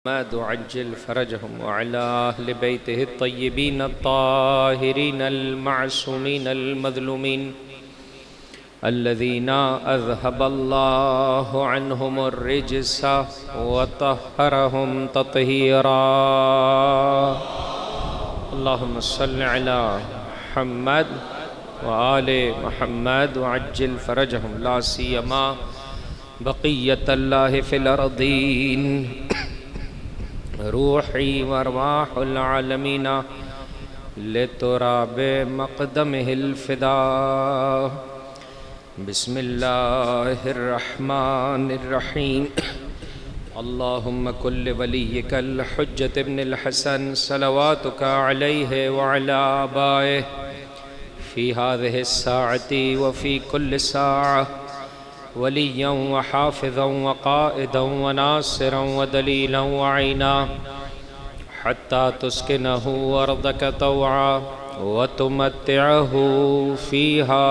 محمد عجل فرجهم وعلى أهل بيته الطيبين الطاهرين المعصومين المظلومين الذين أذهب الله عنهم الرجس وطهرهم تطهيرا. اللهم صل على محمد وآل محمد وعجل فرجهم لا سيما بقية الله في الأرضين روحي وارواح العالمين لتراب مقدمه الفداء. بسم الله الرحمن الرحيم. اللهم كل وليك الحجة ابن الحسن صلواتك عليه وعلى آبائه في هذه الساعة وفي كل ساعة وليا وحافظا وقائدا وناصرا ودليلا وعينا حتى تسكنه أرضك طوعا وتمتعه فيها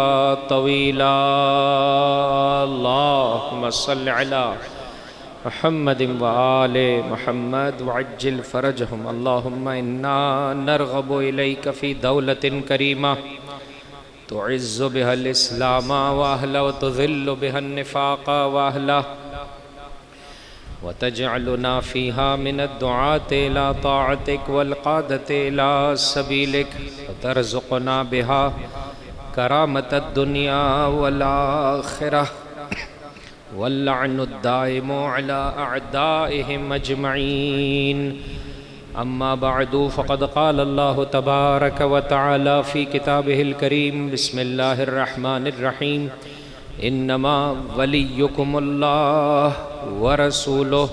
طويلا. اللهم صل على محمد وآل محمد وعجل فرجهم. اللهم إنا نرغب إليك في دولة كريمة تعز بها الإسلام وأهله وتذل بها النفاق وأهله وتجعلنا فيها من الدعاة إلى طاعتك والقادة إلى سبيلك وترزقنا بها كرامة الدنيا والآخرة واللعن الدائم على أعدائهم أجمعين. أما بعد فقد قال الله تبارك وتعالى في كتابه الكريم بسم الله الرحمن الرحيم إنما وليكم الله ورسوله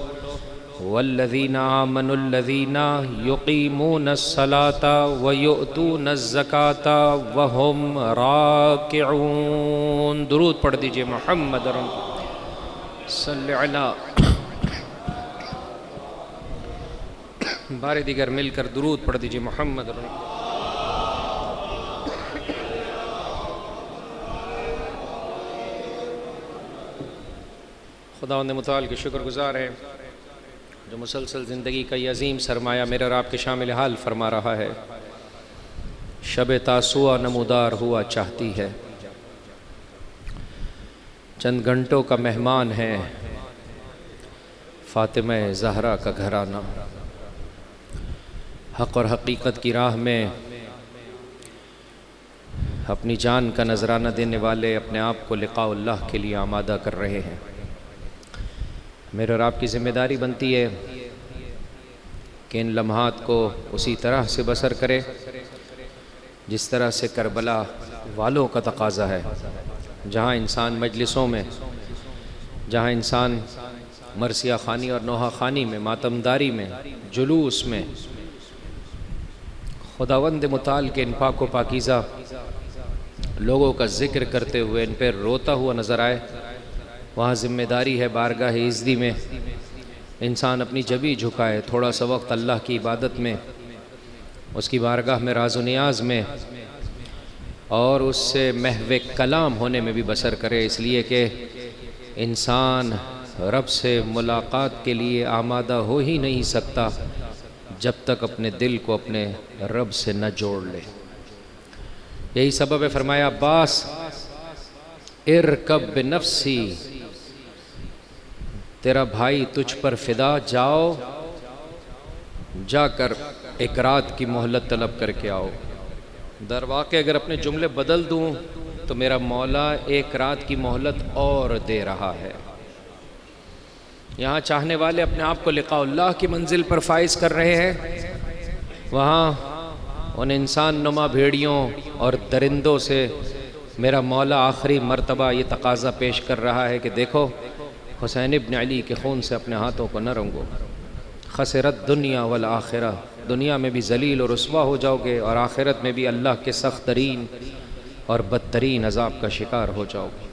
والذين آمنوا الذين يقيمون الصلاة ويؤتون الزكاة وهم راكعون. درود پڑھ دیجئے محمد صلی علی بار دیگر مل کر درود پڑھ دیجئے محمد. خداوند متعال کے شکر گزار ہیں جو مسلسل زندگی کا یہ عظیم سرمایہ میرے اور آپ کے شامل حال فرما رہا ہے. شب تاسوعہ نمودار ہوا چاہتی ہے، چند گھنٹوں کا مہمان ہے فاطمہ زہرا کا گھرانہ. حق اور حقیقت کی راہ میں اپنی جان کا نذرانہ دینے والے اپنے آپ کو لقاء اللہ کے لیے آمادہ کر رہے ہیں. میرے اور آپ کی ذمہ داری بنتی ہے کہ ان لمحات کو اسی طرح سے بسر کرے جس طرح سے کربلا والوں کا تقاضا ہے، جہاں انسان مجلسوں میں، جہاں انسان مرثیہ خوانی اور نوحہ خوانی میں، ماتمداری میں، جلوس میں خداوند متعال کے ان پاک و پاکیزہ لوگوں کا ذکر کرتے ہوئے ان پہ روتا ہوا نظر آئے، وہاں ذمہ داری ہے بارگاہ عزدی میں انسان اپنی جبیں جھکائے، تھوڑا سا وقت اللہ کی عبادت میں، اس کی بارگاہ میں راز و نیاز میں اور اس سے محو کلام ہونے میں بھی بسر کرے، اس لیے کہ انسان رب سے ملاقات کے لیے آمادہ ہو ہی نہیں سکتا جب تک اپنے دل کو اپنے رب سے نہ جوڑ لے. یہی سبب ہے فرمایا عباس ارکب بنفسی، تیرا بھائی تجھ پر فدا، جاؤ جا کر ایک رات کی مہلت طلب کر کے آؤ. در واقع اگر اپنے جملے بدل دوں تو میرا مولا ایک رات کی مہلت اور دے رہا ہے. یہاں چاہنے والے اپنے آپ کو لقاء اللہ کی منزل پر فائز کر رہے ہیں، وہاں ان انسان نما بھیڑیوں اور درندوں سے میرا مولا آخری مرتبہ یہ تقاضا پیش کر رہا ہے کہ دیکھو حسین ابن علی کے خون سے اپنے ہاتھوں کو نہ رنگو. خسرت دنیا والآخرہ، دنیا میں بھی ذلیل و رسوا ہو جاؤ گے اور آخرت میں بھی اللہ کے سخت ترین اور بدترین عذاب کا شکار ہو جاؤ گے.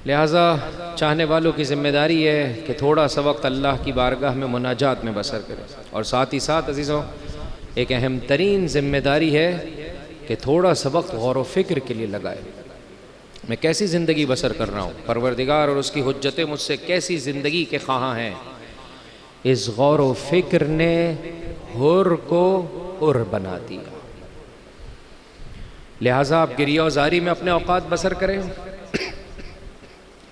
لہٰذا چاہنے والوں کی ذمہ داری ہے کہ تھوڑا سا وقت اللہ کی بارگاہ میں مناجات میں بسر کرے، اور ساتھ ہی ساتھ عزیزوں ایک اہم ترین ذمہ داری ہے کہ تھوڑا سا وقت غور و فکر کے لیے لگائے. میں کیسی زندگی بسر کر رہا ہوں، پروردگار اور اس کی حجتیں مجھ سے کیسی زندگی کے خواہاں ہیں. اس غور و فکر نے حر کو حر بنا دیا۔ لہٰذا آپ گریہ و زاری میں اپنے اوقات بسر کریں،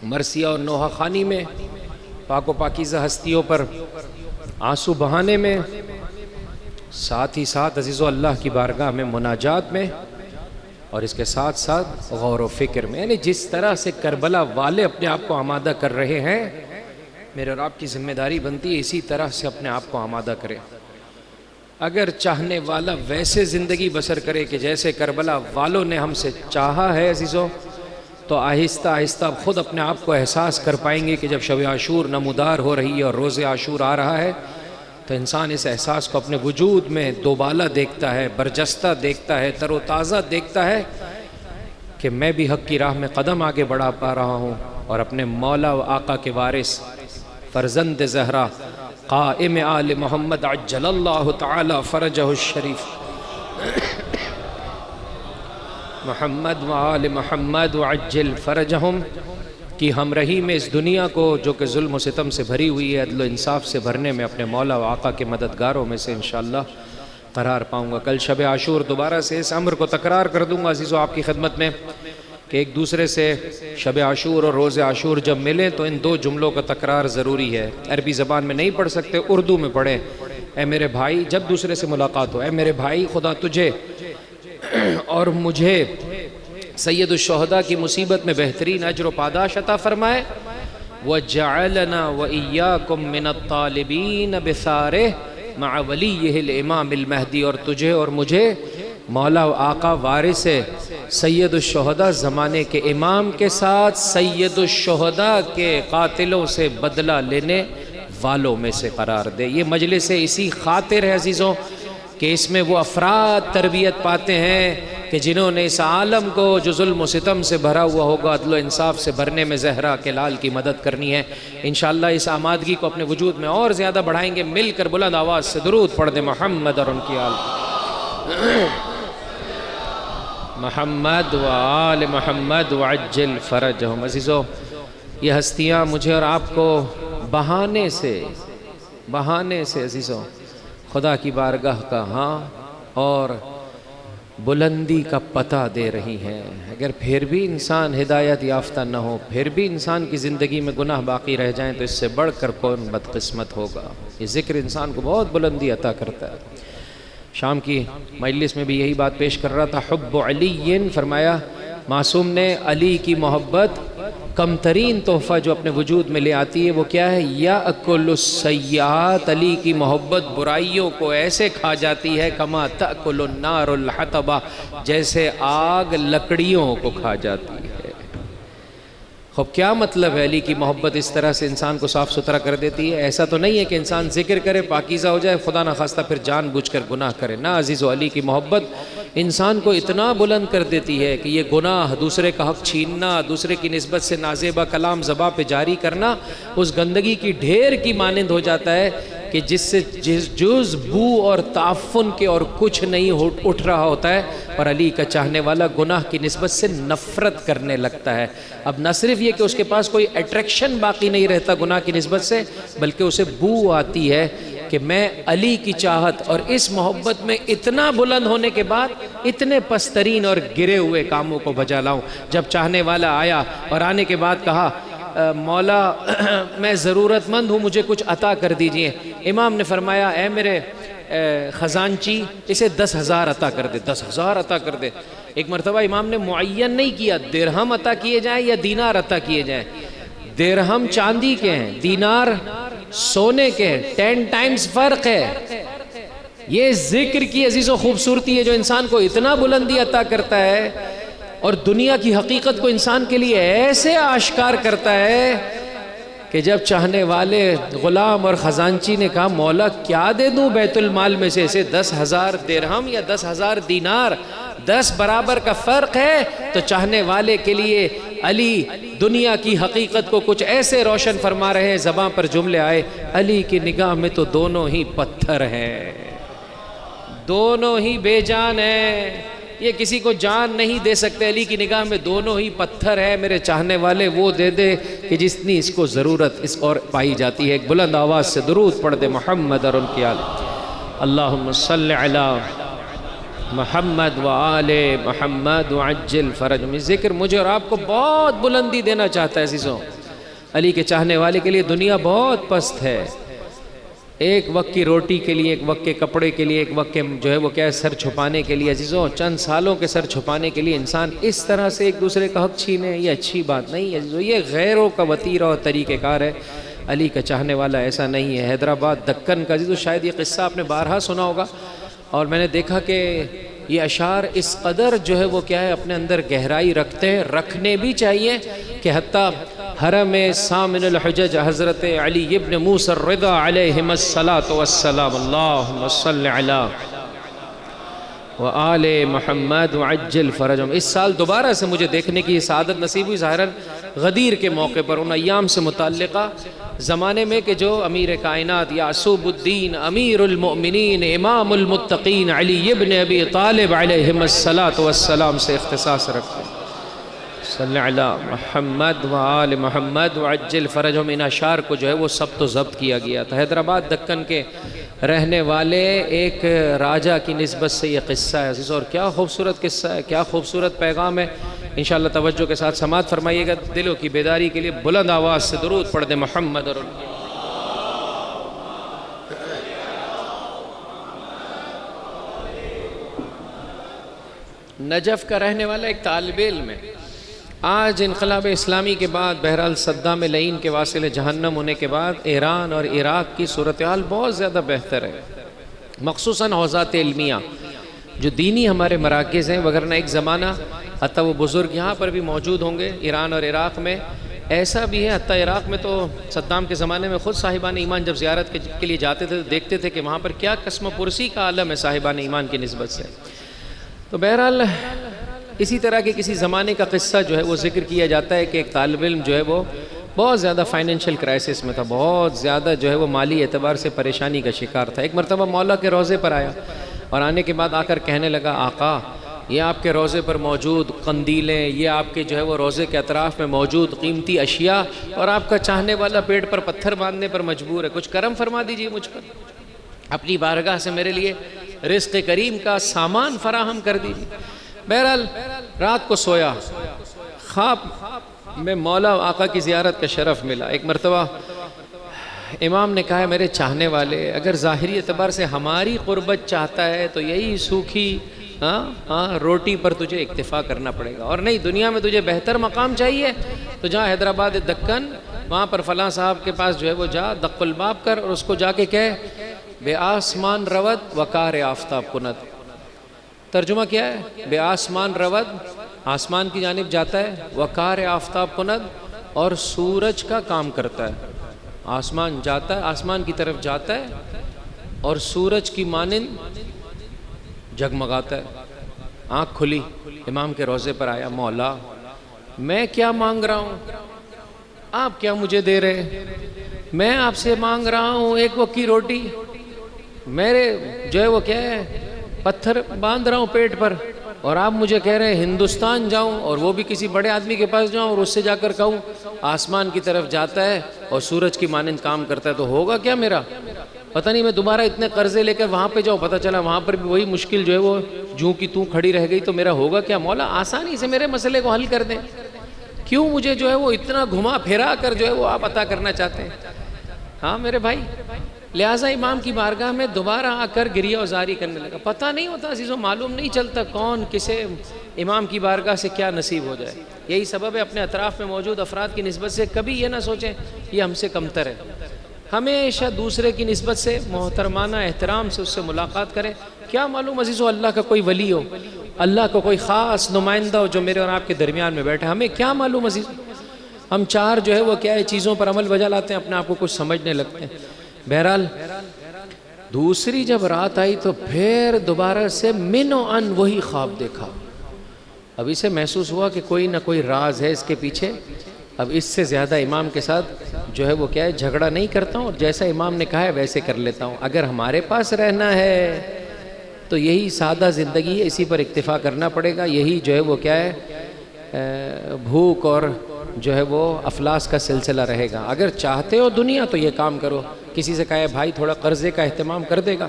مرثیہ اور نوحہ خوانی میں، پاک و پاکیزہ ہستیوں پر آنسو بہانے میں، ساتھ ہی ساتھ عزیزو اللہ کی بارگاہ میں مناجات میں، اور اس کے ساتھ ساتھ غور و فکر میں، یعنی جس طرح سے کربلا والے اپنے آپ کو آمادہ کر رہے ہیں، میرے اور آپ کی ذمہ داری بنتی ہے اسی طرح سے اپنے آپ کو آمادہ کریں۔ اگر چاہنے والا ویسے زندگی بسر کرے کہ جیسے کربلا والوں نے ہم سے چاہا ہے عزیزو، تو آہستہ آہستہ خود اپنے آپ کو احساس کر پائیں گے کہ جب شب عاشور نمودار ہو رہی ہے اور روز عاشور آ رہا ہے، تو انسان اس احساس کو اپنے وجود میں دوبالا دیکھتا ہے، برجستہ دیکھتا ہے، تر و تازہ دیکھتا ہے کہ میں بھی حق کی راہ میں قدم آگے بڑھا پا رہا ہوں، اور اپنے مولا و آقا کے وارث فرزند زہرا قائم آل محمد عجل اللہ تعالی فرجہ الشریف محمد و آل محمد وعجل فرجہم کی ہمراہی میں اس دنیا کو جو کہ ظلم و ستم سے بھری ہوئی ہے، عدل و انصاف سے بھرنے میں اپنے مولا و آقا کے مددگاروں میں سے انشاءاللہ قرار پاؤں گا۔ کل شب عاشور دوبارہ سے اس امر کو تکرار کر دوں گا عزیزو آپ کی خدمت میں کہ ایک دوسرے سے شب عاشور اور روز عاشور جب ملیں تو ان دو جملوں کا تکرار ضروری ہے۔ عربی زبان میں نہیں پڑھ سکتے، اردو میں پڑھیں۔ اے میرے بھائی، جب دوسرے سے ملاقات ہو، اے میرے بھائی، خدا تجھے اور مجھے سید الشہداء کی مصیبت میں بہترین اجر و پاداش عطا فرمائے، وَجَعَلَنَا وَإِيَّاكُمْ مِنَ الطَّالِبِينَ بِثَارِهِ مع ولیہ الامام المہدی، اور تجھے اور مجھے مولا و آقا وارث سید الشہداء زمانے کے امام کے ساتھ سید الشہداء کے قاتلوں سے بدلہ لینے والوں میں سے قرار دے۔ یہ مجلس اسی خاطر ہے عزیزوں کہ اس میں وہ افراد تربیت پاتے ہیں کہ جنہوں نے اس عالم کو جو ظلم و ستم سے بھرا ہوا ہوگا عدل و انصاف سے بھرنے میں زہرا کے لال کی مدد کرنی ہے۔ انشاءاللہ اس آمادگی کو اپنے وجود میں اور زیادہ بڑھائیں گے، مل کر بلند آواز سے درود پڑھ دیں محمد اور ان کی آل محمد و آل محمد وعجل فرجہم۔ عزیزو، یہ ہستیاں مجھے اور آپ کو بہانے سے عزیزو خدا کی بارگاہ کا ہاں اور بلندی کا پتہ دے رہی ہیں۔ اگر پھر بھی انسان ہدایت یافتہ نہ ہو، پھر بھی انسان کی زندگی میں گناہ باقی رہ جائیں، تو اس سے بڑھ کر کون بدقسمت ہوگا۔ یہ ذکر انسان کو بہت بلندی عطا کرتا ہے۔ شام کی مجلس میں بھی یہی بات پیش کر رہا تھا، حب علی، فرمایا معصوم نے علی کی محبت کم ترین تحفہ جو اپنے وجود میں لے آتی ہے وہ کیا ہے؟ یأکل السیئات، علی کی محبت برائیوں کو ایسے کھا جاتی ہے کما تأکل النار الحطب، جیسے آگ لکڑیوں کو کھا جاتی ہے۔ خوب کیا مطلب ہے علی کی محبت اس طرح سے انسان کو صاف ستھرا کر دیتی ہے؟ ایسا تو نہیں ہے کہ انسان ذکر کرے پاکیزہ ہو جائے، خدا نہ خواستہ پھر جان بوجھ کر گناہ کرے۔ نہ عزیزو، علی کی محبت انسان کو اتنا بلند کر دیتی ہے کہ یہ گناہ، دوسرے کا حق چھیننا، دوسرے کی نسبت سے نازیبہ کلام زباں پہ جاری کرنا، اس گندگی کی ڈھیر کی مانند ہو جاتا ہے کہ جس سے جز بو اور تعفن کے اور کچھ نہیں اٹھ رہا ہوتا ہے، اور علی کا چاہنے والا گناہ کی نسبت سے نفرت کرنے لگتا ہے۔ اب نہ صرف یہ کہ اس کے پاس کوئی اٹریکشن باقی نہیں رہتا گناہ کی نسبت سے، بلکہ اسے بو آتی ہے کہ میں علی کی چاہت اور اس محبت میں اتنا بلند ہونے کے بعد اتنے پسترین اور گرے ہوئے کاموں کو بجا لاؤں۔ جب چاہنے والا آیا اور آنے کے بعد کہا مولا میں ضرورت مند ہوں، مجھے کچھ عطا کر دیجئے، امام نے فرمایا اے میرے خزانچی، اسے 10,000 عطا کر دے، 10,000 عطا کر دے۔ ایک مرتبہ امام نے معین نہیں کیا درہم عطا کیے جائیں یا دینار عطا کیے جائیں۔ درہم چاندی کے ہیں، دینار سونے کے ہیں، 10 ٹائمز فرق ہے۔ یہ ذکر کی عزیز و خوبصورتی ہے جو انسان کو اتنا بلندی عطا کرتا ہے اور دنیا کی حقیقت کو انسان کے لیے ایسے آشکار کرتا ہے کہ جب چاہنے والے غلام اور خزانچی نے کہا مولا کیا دے دوں بیت المال میں سے اسے، 10,000 درہم یا 10,000 دینار، 10 برابر کا فرق ہے، تو چاہنے والے کے لیے علی دنیا کی حقیقت کو کچھ ایسے روشن فرما رہے ہیں، زباں پر جملے آئے، علی کی نگاہ میں تو دونوں ہی پتھر ہیں، دونوں ہی بے جان ہیں، یہ کسی کو جان نہیں دے سکتے، علی کی نگاہ میں دونوں ہی پتھر ہے، میرے چاہنے والے وہ دے دے کہ جتنی اس کو ضرورت اس اور پائی جاتی ہے۔ ایک بلند آواز سے درود پڑھ دے محمد اور ان کی آل۔ اللہم صلی علی محمد و آل محمد وعجل فرج۔ ذکر مجھے اور آپ کو بہت بلندی دینا چاہتا ہے عزیزوں۔ علی کے چاہنے والے کے لیے دنیا بہت پست ہے، ایک وقت کی روٹی کے لیے، ایک وقت کے کپڑے کے لیے، ایک وقت کے جو ہے وہ کیا ہے سر چھپانے کے لیے عزیزوں، چند سالوں کے سر چھپانے کے لیے انسان اس طرح سے ایک دوسرے کا حق چھینے، یہ اچھی بات نہیں ہے عزیزوں، یہ غیروں کا وطیرہ اور طریقہ کار ہے۔ علی کا چاہنے والا ایسا نہیں ہے۔ حیدرآباد دکن کا عزیزوں، شاید یہ قصہ آپ نے بارہا سنا ہوگا، اور میں نے دیکھا کہ یہ اشعار اس قدر جو ہے وہ کیا ہے اپنے اندر گہرائی رکھتے ہیں، رکھنے بھی چاہیے، کہ حتیٰ حرم سامن الحجج حضرت علی ابن موسیٰ الرضا علیہم السلام، اللہم صلی علی وآل محمد وعجل فرجہم۔ اس سال دوبارہ سے مجھے دیکھنے کی سعادت نصیب ہوئی، ظاہراً غدیر کے موقع پر، ان ایام سے متعلقہ زمانے میں کہ جو امیر کائنات یعصوب الدین امیر المؤمنین امام المتقین علی ابن ابی طالب علیہم السلام سے اختصاص رکھتے ہیں۔ صلی علی محمد و آل محمد وعجل فرجہم۔ ان اشعار کو جو ہے وہ ثبت و ضبط کیا گیا تھا۔ حیدرآباد دکن کے رہنے والے ایک راجہ کی نسبت سے یہ قصہ ہے عزیز، اور کیا خوبصورت قصہ ہے، کیا خوبصورت پیغام ہے۔ انشاءاللہ توجہ کے ساتھ سماعت فرمائیے گا، دلوں کی بیداری کے لیے بلند آواز سے درود پڑھ دیں محمد اور ان کی۔ نجف کا رہنے والا ایک طالب علم ہے، آج انقلاب اسلامی کے بعد بہرحال صدام لعین کے واصل جہنم ہونے کے بعد ایران اور عراق کی صورتحال بہت زیادہ بہتر ہے، مخصوصاً حوزات علمیہ جو دینی ہمارے مراکز ہیں، وگرنہ ایک زمانہ حتیٰ وہ بزرگ یہاں پر بھی موجود ہوں گے ایران اور عراق میں، ایسا بھی ہے حتیٰ عراق میں تو صدام کے زمانے میں خود صاحبان ایمان جب زیارت کے لیے جاتے تھے تو دیکھتے تھے کہ وہاں پر کیا قسم پرسی کا عالم ہے صاحبان ایمان کی نسبت سے۔ تو بہرحال اسی طرح کے کسی زمانے کا قصہ جو ہے وہ ذکر کیا جاتا ہے کہ ایک طالب علم جو ہے وہ بہت زیادہ فائنینشیل کرائسس میں تھا، بہت زیادہ جو ہے وہ مالی اعتبار سے پریشانی کا شکار تھا۔ ایک مرتبہ مولا کے روضے پر آیا، اور آنے کے بعد آ کر کہنے لگا، آقا یہ آپ کے روضے پر موجود قندیلیں، یہ آپ کے جو ہے وہ روضے کے اطراف میں موجود قیمتی اشیاء، اور آپ کا چاہنے والا پیٹ پر پتھر باندھنے پر مجبور ہے، کچھ کرم فرما دیجئے مجھ پر، اپنی بارگاہ سے میرے لیے رزق کریم کا سامان فراہم کر دیجئے۔ بہرحال رات کو سویا، خواب میں مولا آقا کی زیارت کا شرف ملا۔ ایک مرتبہ امام نے کہا ہے، میرے چاہنے والے، اگر ظاہری اعتبار سے ہماری قربت چاہتا ہے تو یہی سوکھی روٹی پر تجھے اکتفا کرنا پڑے گا، اور نہیں دنیا میں تجھے بہتر مقام چاہیے تو جا حیدرآباد دکن، وہاں پر فلاں صاحب کے پاس جو ہے وہ جا، دق الباب کر، اور اس کو جا کے کہے، بے آسمان رود وقار آفتاب کند۔ ترجمہ کیا ہے؟ بے آسمان رود، آسمان کی جانب جاتا ہے، وقار آفتاب کند، اور سورج کا کام کرتا ہے۔ آسمان جاتا ہے، آسمان کی طرف جاتا ہے، اور سورج کی مانند جگمگاتا ہے۔ آنکھ کھلی، امام کے روضے پر آیا، مولا میں کیا مانگ رہا ہوں، آپ کیا مجھے دے رہے؟ میں آپ سے مانگ رہا ہوں ایک وقت کی روٹی، میرے جو ہے وہ کیا ہے پتھر باندھ رہا ہوں پیٹ پر، اور آپ مجھے کہہ رہے ہیں ہندوستان جاؤں، اور وہ بھی کسی بڑے آدمی کے پاس جاؤں اور اس سے جا کر کہوں آسمان کی طرف جاتا ہے اور سورج کی مانند کام کرتا ہے، تو ہوگا کیا میرا؟ پتہ نہیں میں دوبارہ اتنے قرضے لے کر وہاں پہ جاؤں، پتہ چلا وہاں پر بھی وہی مشکل جو ہے وہ جوں کی توں کھڑی رہ گئی، تو میرا ہوگا کیا؟ مولا آسانی سے میرے مسئلے کو حل کر دیں، کیوں مجھے جو ہے وہ اتنا گھما پھرا کر جو ہے وہ آپ عطا کرنا چاہتے ہیں؟ ہاں میرے بھائی، لہٰذا امام کی بارگاہ میں دوبارہ آ کر گریہ و زاری کرنے لگا۔ پتہ نہیں ہوتا عزیزوں، معلوم نہیں چلتا کون کسے امام کی بارگاہ سے کیا نصیب ہو جائے۔ یہی سبب ہے اپنے اطراف میں موجود افراد کی نسبت سے کبھی یہ نہ سوچیں یہ ہم سے کمتر ہے، ہمیشہ دوسرے کی نسبت سے محترمانہ احترام سے اس سے ملاقات کریں۔ کیا معلوم عزیزو اللہ کا کوئی ولی ہو، اللہ کا کوئی خاص نمائندہ ہو جو میرے اور آپ کے درمیان میں بیٹھے، ہمیں کیا معلوم عزیز، ہم چار جو ہے وہ کیا ہے چیزوں پر عمل بجا لاتے ہیں، اپنے آپ کو کچھ سمجھنے لگتے ہیں۔ بہرحال دوسری جب رات آئی تو پھر دوبارہ سے من و ان وہی خواب دیکھا۔ اب اسے محسوس ہوا کہ کوئی نہ کوئی راز ہے اس کے پیچھے، اب اس سے زیادہ امام کے ساتھ جو ہے وہ کیا ہے جھگڑا نہیں کرتا ہوں، اور جیسا امام نے کہا ہے ویسے کر لیتا ہوں۔ اگر ہمارے پاس رہنا ہے تو یہی سادہ زندگی ہے، اسی پر اکتفا کرنا پڑے گا. یہی جو ہے وہ کیا ہے بھوک اور جو ہے وہ افلاس کا سلسلہ رہے گا. اگر چاہتے ہو دنیا تو یہ کام کرو. کسی سے کہے بھائی تھوڑا قرضے کا اہتمام کر دے گا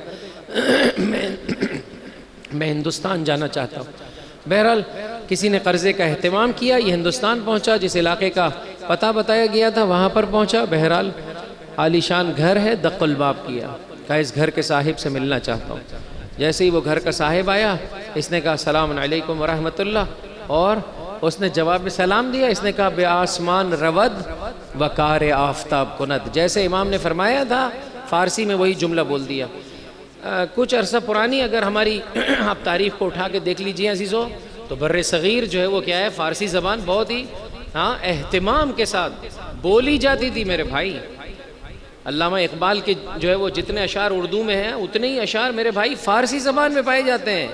میں ہندوستان جانا چاہتا ہوں. بہرحال کسی نے قرضے کا اہتمام کیا، یہ ہندوستان پہنچا، جس علاقے کا پتہ بتایا گیا تھا وہاں پر پہنچا. بہرحال عالیشان گھر ہے، دق الباب کیا، کہا اس گھر کے صاحب سے ملنا چاہتا ہوں. جیسے ہی وہ گھر کا صاحب آیا، اس نے کہا السلام علیکم ورحمۃ اللہ، اور اس نے جواب میں سلام دیا. اس نے کہا بے آسمان رود وقار آفتاب کند. جیسے امام نے فرمایا تھا فارسی میں وہی جملہ بول دیا. کچھ عرصہ پرانی اگر ہماری آپ تاریخ کو اٹھا کے دیکھ لیجئے عزیزو، تو بر صغیر جو ہے وہ کیا ہے فارسی زبان بہت ہی اہتمام کے ساتھ بولی جاتی تھی میرے بھائی. علامہ اقبال کے جو ہے وہ جتنے اشعار اردو میں ہیں اتنے ہی اشعار میرے بھائی فارسی زبان میں پائے جاتے ہیں.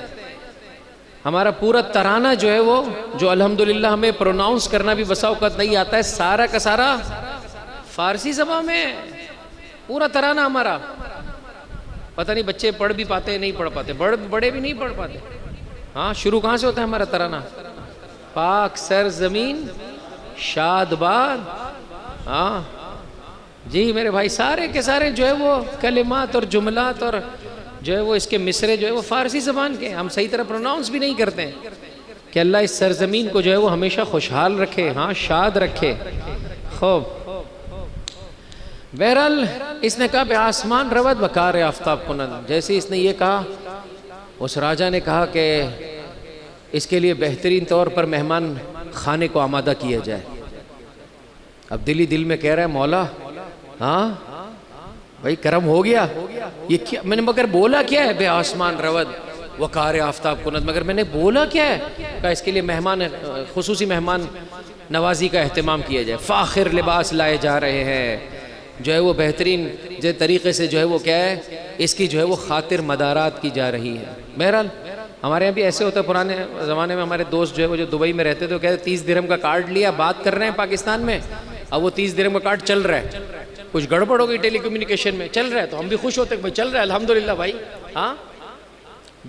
ہمارا پورا ترانہ جو ہے وہ جو الحمدللہ ہمیں پروناؤنس کرنا بھی بسا اوقات نہیں آتا ہے، سارا کا سارا فارسی زبان میں پورا ترانہ ہمارا. پتہ نہیں بچے پڑھ بھی پاتے نہیں پڑھ پاتے، بڑے بھی نہیں پڑھ پاتے. ہاں شروع کہاں سے ہوتا ہے ہمارا ترانہ؟ پاک سر زمین شاد باد. ہاں جی میرے بھائی، سارے کے سارے جو ہے وہ کلمات اور جملات اور جو ہے وہ اس کے مصرے جو ہے وہ فارسی زبان کے. ہم صحیح طرح پروناؤنس بھی نہیں کرتے ہیں. کہ اللہ اس سرزمین کو جو ہے وہ ہمیشہ خوشحال رکھے، ہاں شاد رکھے. خوب بہرحال اس نے کہا بے آسمان رود وقار آفتاب کنند. جیسے اس نے یہ کہا، اس راجہ نے کہا کہ اس کے لیے بہترین طور پر مہمان خانے کو آمادہ کیا جائے. اب دل ہی دل میں کہہ رہا ہے مولا ہاں بھائی کرم ہو گیا. یہ کیا میں نے مگر بولا کیا ہے بے آسمان رود وقار آفتاب کنند، مگر میں نے بولا کیا ہے؟ کہا اس کے لیے مہمان خصوصی مہمان نوازی کا اہتمام کیا جائے. فاخر لباس لائے جا رہے ہیں، جو ہے وہ بہترین جو طریقے سے جو ہے وہ کیا ہے اس کی جو ہے وہ خاطر مدارات کی جا رہی ہے. بہرحال ہمارے یہاں بھی ایسے ہوتا ہے. پرانے زمانے میں ہمارے دوست جو ہے وہ جو دبئی میں رہتے تھے وہ کہتے 30 درہم کا کارڈ لیا، بات کر رہے ہیں پاکستان میں، اب وہ 30 درہم کا کارڈ چل رہا ہے. کچھ گڑبڑ ہو گئی ٹیلی کمیونیکیشن میں، چل رہا ہے تو ہم بھی خوش ہوتے ہیں بھائی چل رہا ہے الحمدللہ بھائی. ہاں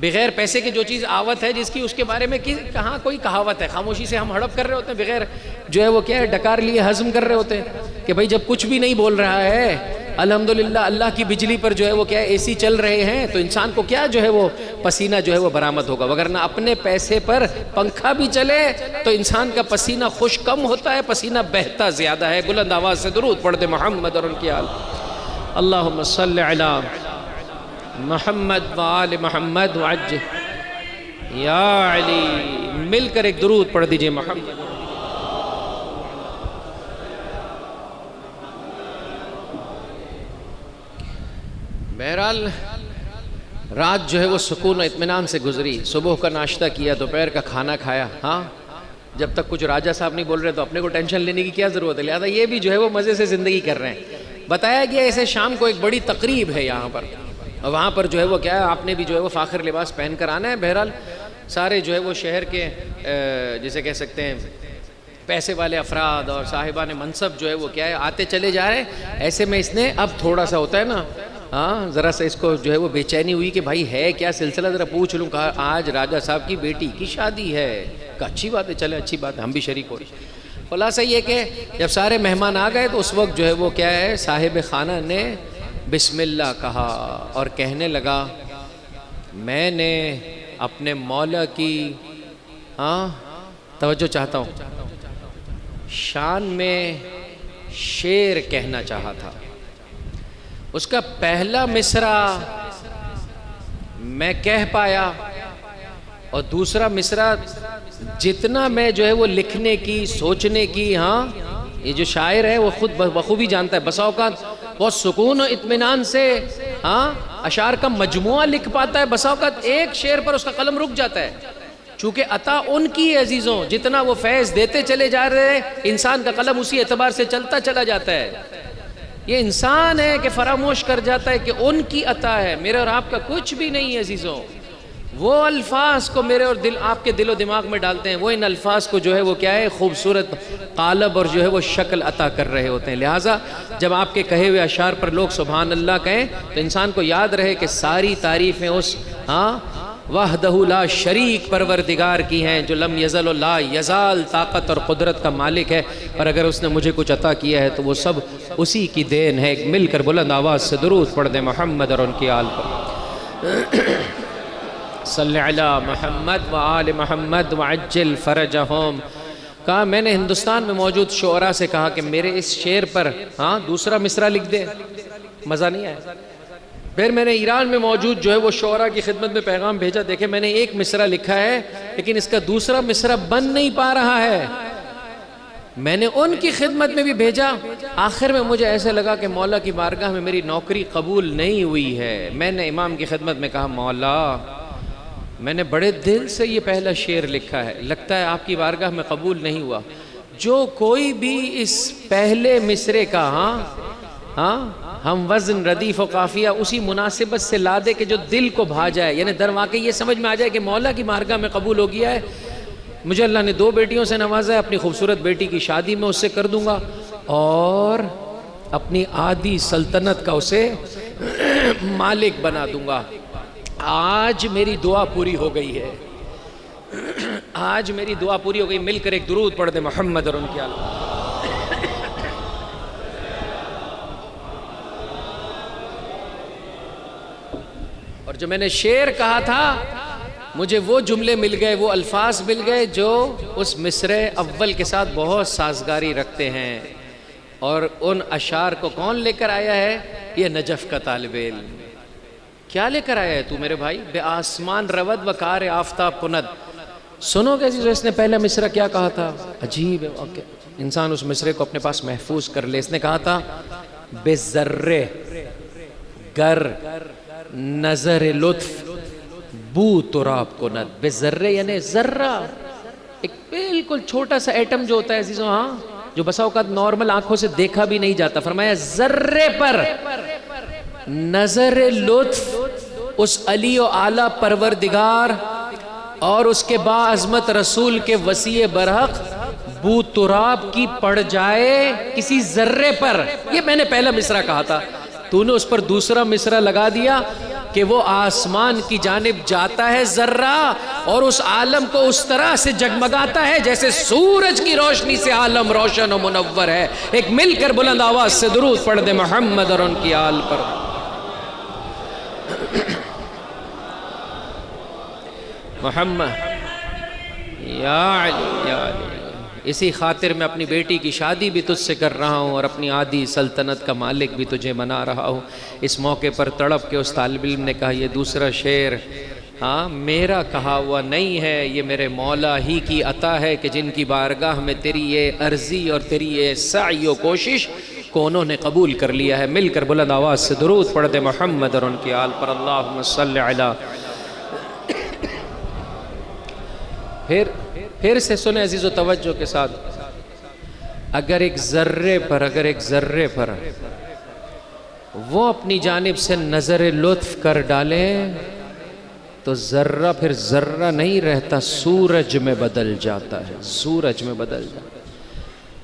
بغیر پیسے کی جو چیز آوت ہے جس کی، اس کے بارے میں کہاں کوئی کہاوت ہے. خاموشی سے ہم ہڑپ کر رہے ہوتے ہیں، بغیر جو ہے وہ کیا ہے ڈکار لیے ہضم کر رہے ہوتے ہیں کہ بھائی جب کچھ بھی نہیں بول رہا ہے الحمدللہ اللہ کی بجلی پر جو ہے وہ کیا ہے اے سی چل رہے ہیں، تو انسان کو کیا جو ہے وہ پسینہ جو ہے وہ برآمد ہوگا. وگرنہ اپنے پیسے پر پنکھا بھی چلے تو انسان کا پسینہ خوش کم ہوتا ہے، پسینہ بہتا زیادہ ہے. بلند آواز سے درود پڑھ دے محمد اور ان کی آل. اللہم صلی علی محمد و آل محمد وعجل یا علی. مل کر ایک درود پڑھ دیجئے محمد. بہرحال رات جو ہے وہ سکون و اطمینان سے گزری. صبح کا ناشتہ کیا، دوپہر کا کھانا کھایا. ہاں جب تک کچھ راجہ صاحب نہیں بول رہے تو اپنے کو ٹینشن لینے کی کیا ضرورت ہے. لہذا یہ بھی جو ہے وہ مزے سے زندگی کر رہے ہیں. بتایا گیا ایسے شام کو ایک بڑی تقریب ہے یہاں پر، اور وہاں پر جو ہے وہ کیا ہے آپ نے بھی جو ہے وہ فاخر لباس پہن کر آنا ہے. بہرحال سارے جو ہے وہ شہر کے جسے کہہ سکتے ہیں پیسے والے افراد اور صاحبان منصب جو ہے وہ کیا ہے آتے چلے جا رہے ہیں. ایسے میں اس نے اب تھوڑا سا ہوتا ہے نا ہاں ذرا سا اس کو جو ہے وہ بے چینی ہوئی کہ بھائی ہے کیا سلسلہ، ذرا پوچھ لوں. کہا آج راجہ صاحب کی بیٹی کی شادی ہے. کہا اچھی بات ہے، چلے اچھی بات ہے، ہم بھی شریک ہو رہے. خلاصہ یہ کہ جب سارے مہمان آ گئے تو اس وقت جو ہے وہ کیا ہے صاحب خانہ نے بسم اللہ کہا اور کہنے لگا میں نے اپنے مولا کی توجہ چاہتا ہوں شان میں شعر کہنا چاہا تھا. اس کا پہلا مصرع میں کہہ پایا اور دوسرا مصرع جتنا میں جو ہے وہ لکھنے کی سوچنے کی یہ جو شاعر ہے وہ خود بخوبی جانتا ہے. بسا اوقات بہت سکون و اطمینان سے اشعار کا مجموعہ لکھ پاتا ہے، بسا اوقات ایک شعر پر اس کا قلم رک جاتا ہے. چونکہ عطا ان کی عزیزوں جتنا وہ فیض دیتے چلے جا رہے ہیں انسان کا قلم اسی اعتبار سے چلتا چلا جاتا ہے. یہ انسان ہے کہ فراموش کر جاتا ہے کہ ان کی عطا ہے، میرے اور آپ کا کچھ بھی نہیں ہے عزیزوں. وہ الفاظ کو میرے اور آپ کے دل و دماغ میں ڈالتے ہیں، وہ ان الفاظ کو جو ہے وہ کیا ہے خوبصورت قالب اور جو ہے وہ شکل عطا کر رہے ہوتے ہیں. لہٰذا جب آپ کے کہے ہوئے اشعار پر لوگ سبحان اللہ کہیں تو انسان کو یاد رہے کہ ساری تعریفیں اس وحدہ لا شریک پروردگار کی ہیں، جو لم یزل و لا یزال طاقت اور قدرت کا مالک ہے، اور اگر اس نے مجھے کچھ عطا کیا ہے تو وہ سب اسی کی دین ہے۔ ایک مل کر بلند آواز سے درود پڑھ دیں محمد اور ان کی آل پر۔ صلی علی محمد و آل محمد وعجل فرجہم۔ کہا میں نے ہندوستان میں موجود شعراء سے کہا کہ میرے اس شعر پر دوسرا مصرع لکھ دے، مزہ نہیں آیا۔ پھر میں نے ایران میں موجود جو ہے وہ شعراء کی خدمت میں پیغام بھیجا، دیکھیں میں نے ایک مصرع لکھا ہے لیکن اس کا دوسرا مصرع بن نہیں پا رہا ہے۔ میں نے ان کی خدمت میں بھی بھیجا، آخر میں مجھے ایسے لگا کہ مولا کی بارگاہ میں میری نوکری قبول نہیں ہوئی ہے۔ میں نے امام کی خدمت میں کہا مولا میں نے بڑے دل سے یہ پہلا شعر لکھا ہے، لگتا ہے آپ کی بارگاہ میں قبول نہیں ہوا۔ جو کوئی بھی اس پہلے مصرے کا ہم وزن ردیف و قافیہ اسی مناسبت سے لا دے کہ جو دل کو بھا جائے، یعنی در واقع یہ سمجھ میں آ جائے کہ مولا کی بارگاہ میں قبول ہو گیا ہے۔ مجھے اللہ نے 2 بیٹیوں سے نوازا ہے، اپنی خوبصورت بیٹی کی شادی میں اس سے کر دوں گا اور اپنی آدھی سلطنت کا اسے مالک بنا دوں گا۔ آج میری دعا پوری ہو گئی ہے، آج میری دعا پوری ہو گئی۔ مل کر ایک درود پڑھ دے محمد اور ان کی آل۔ اور جو میں نے شعر کہا تھا مجھے وہ جملے مل گئے، وہ الفاظ مل گئے جو اس مصرع اول کے ساتھ بہت سازگاری رکھتے ہیں۔ اور ان اشعار کو کون لے کر آیا ہے؟ یہ نجف کا طالب علم۔ کیا لے کر آیا ہے تو میرے بھائی؟ بے آسمان رود و کار آفتاب کند۔ سنو گے جو اس نے پہلا مصرع کیا کہا تھا؟ عجیب ہے، انسان اس مصرع کو اپنے پاس محفوظ کر لے۔ اس نے کہا تھا بے ذرے گر نظر لطف بو تراب کند۔ بے ذرے یعنی ذرہ، ایک بالکل چھوٹا سا ایٹم جو ہوتا ہے عزیزوں، جو بسا اوقات نارمل آنکھوں سے دیکھا بھی نہیں جاتا، فرمایا ذرے پر نظر لطف اس علی و اعلیٰ پروردگار اور اس کے باعظمت رسول کے وسیع برحق بو تراب کی پڑ جائے کسی ذرے پر۔ یہ میں نے پہلا مصرع کہا تھا، تو نے اس پر دوسرا مصرع لگا دیا کہ وہ آسمان کی جانب جاتا ہے ذرہ اور اس عالم کو اس طرح سے جگمگاتا ہے جیسے سورج کی روشنی سے عالم روشن و منور ہے۔ ایک مل کر بلند آواز سے درود پڑھ دے محمد اور ان کی آل پر۔ محمد یا علی یا علی۔ اسی خاطر میں اپنی بیٹی کی شادی بھی تجھ سے کر رہا ہوں اور اپنی آدھی سلطنت کا مالک بھی تجھے بنا رہا ہوں۔ اس موقع پر تڑپ کے اس طالب علم نے کہا یہ دوسرا شعر میرا کہا ہوا نہیں ہے، یہ میرے مولا ہی کی عطا ہے کہ جن کی بارگاہ میں تیری یہ عرضی اور تیری یہ سعی و کوشش کو انہوں نے قبول کر لیا ہے۔ مل کر بلند آواز سے درود پڑھ دے محمد اور ان کی آل پر۔ اللہم صلی علی۔ پھر سے سنیں عزیز و توجہ کے ساتھ، اگر ایک ذرے پر وہ اپنی جانب سے نظر لطف کر ڈالیں تو ذرہ پھر ذرہ نہیں رہتا، سورج میں بدل جاتا ہے، سورج میں بدل جاتا ہے۔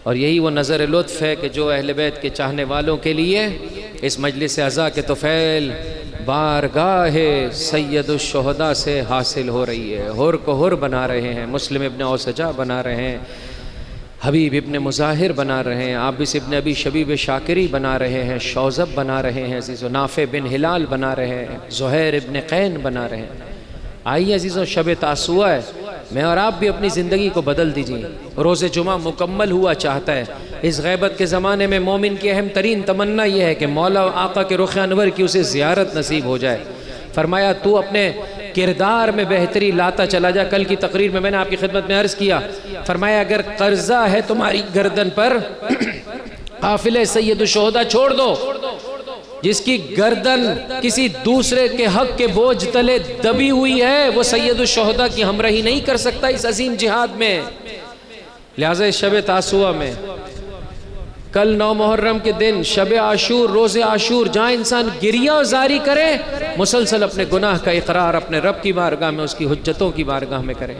اور یہی وہ نظر لطف ہے کہ جو اہل بیت کے چاہنے والوں کے لیے اس مجلس عزا کے طفیل بارگاہ سید الشہداء سے حاصل ہو رہی ہے۔ حر کو حر بنا رہے ہیں، مسلم ابن اوسجا بنا رہے ہیں، حبیب ابن مظاہر بنا رہے ہیں، عابس ابن ابی شبیب شاکری بنا رہے ہیں، شوزب بنا رہے ہیں عزیزو، نافع بن ہلال بنا رہے ہیں، زہیر ابن قین بنا رہے ہیں۔ آئیے عزیزو، شب تاسوعہ ہے، میں اور آپ بھی اپنی زندگی کو بدل دیجئے۔ روز جمعہ مکمل ہوا چاہتا ہے۔ اس غیبت کے زمانے میں مومن کی اہم ترین تمنا یہ ہے کہ مولا آقا کے رخ انور کی اسے زیارت نصیب ہو جائے۔ فرمایا تو اپنے کردار میں بہتری لاتا چلا جا۔ کل کی تقریر میں نے آپ کی خدمت میں عرض کیا، فرمایا اگر قرضہ ہے تمہاری گردن پر قافلہ سید الشہداء چھوڑ دو۔ جس کی گردن کسی دوسرے کے حق کے بوجھ تلے دبی ہوئی ہے وہ سید الشہداء کی ہمراہی نہیں کر سکتا اس عظیم جہاد میں۔ لہٰذا اس شب تاسوعہ میں کل 9 محرم کے دن شب عاشور، روز عاشور، جہاں انسان گریہ و زاری کرے، مسلسل اپنے گناہ کا اقرار اپنے رب کی بارگاہ میں، اس کی حجتوں کی بارگاہ میں کرے۔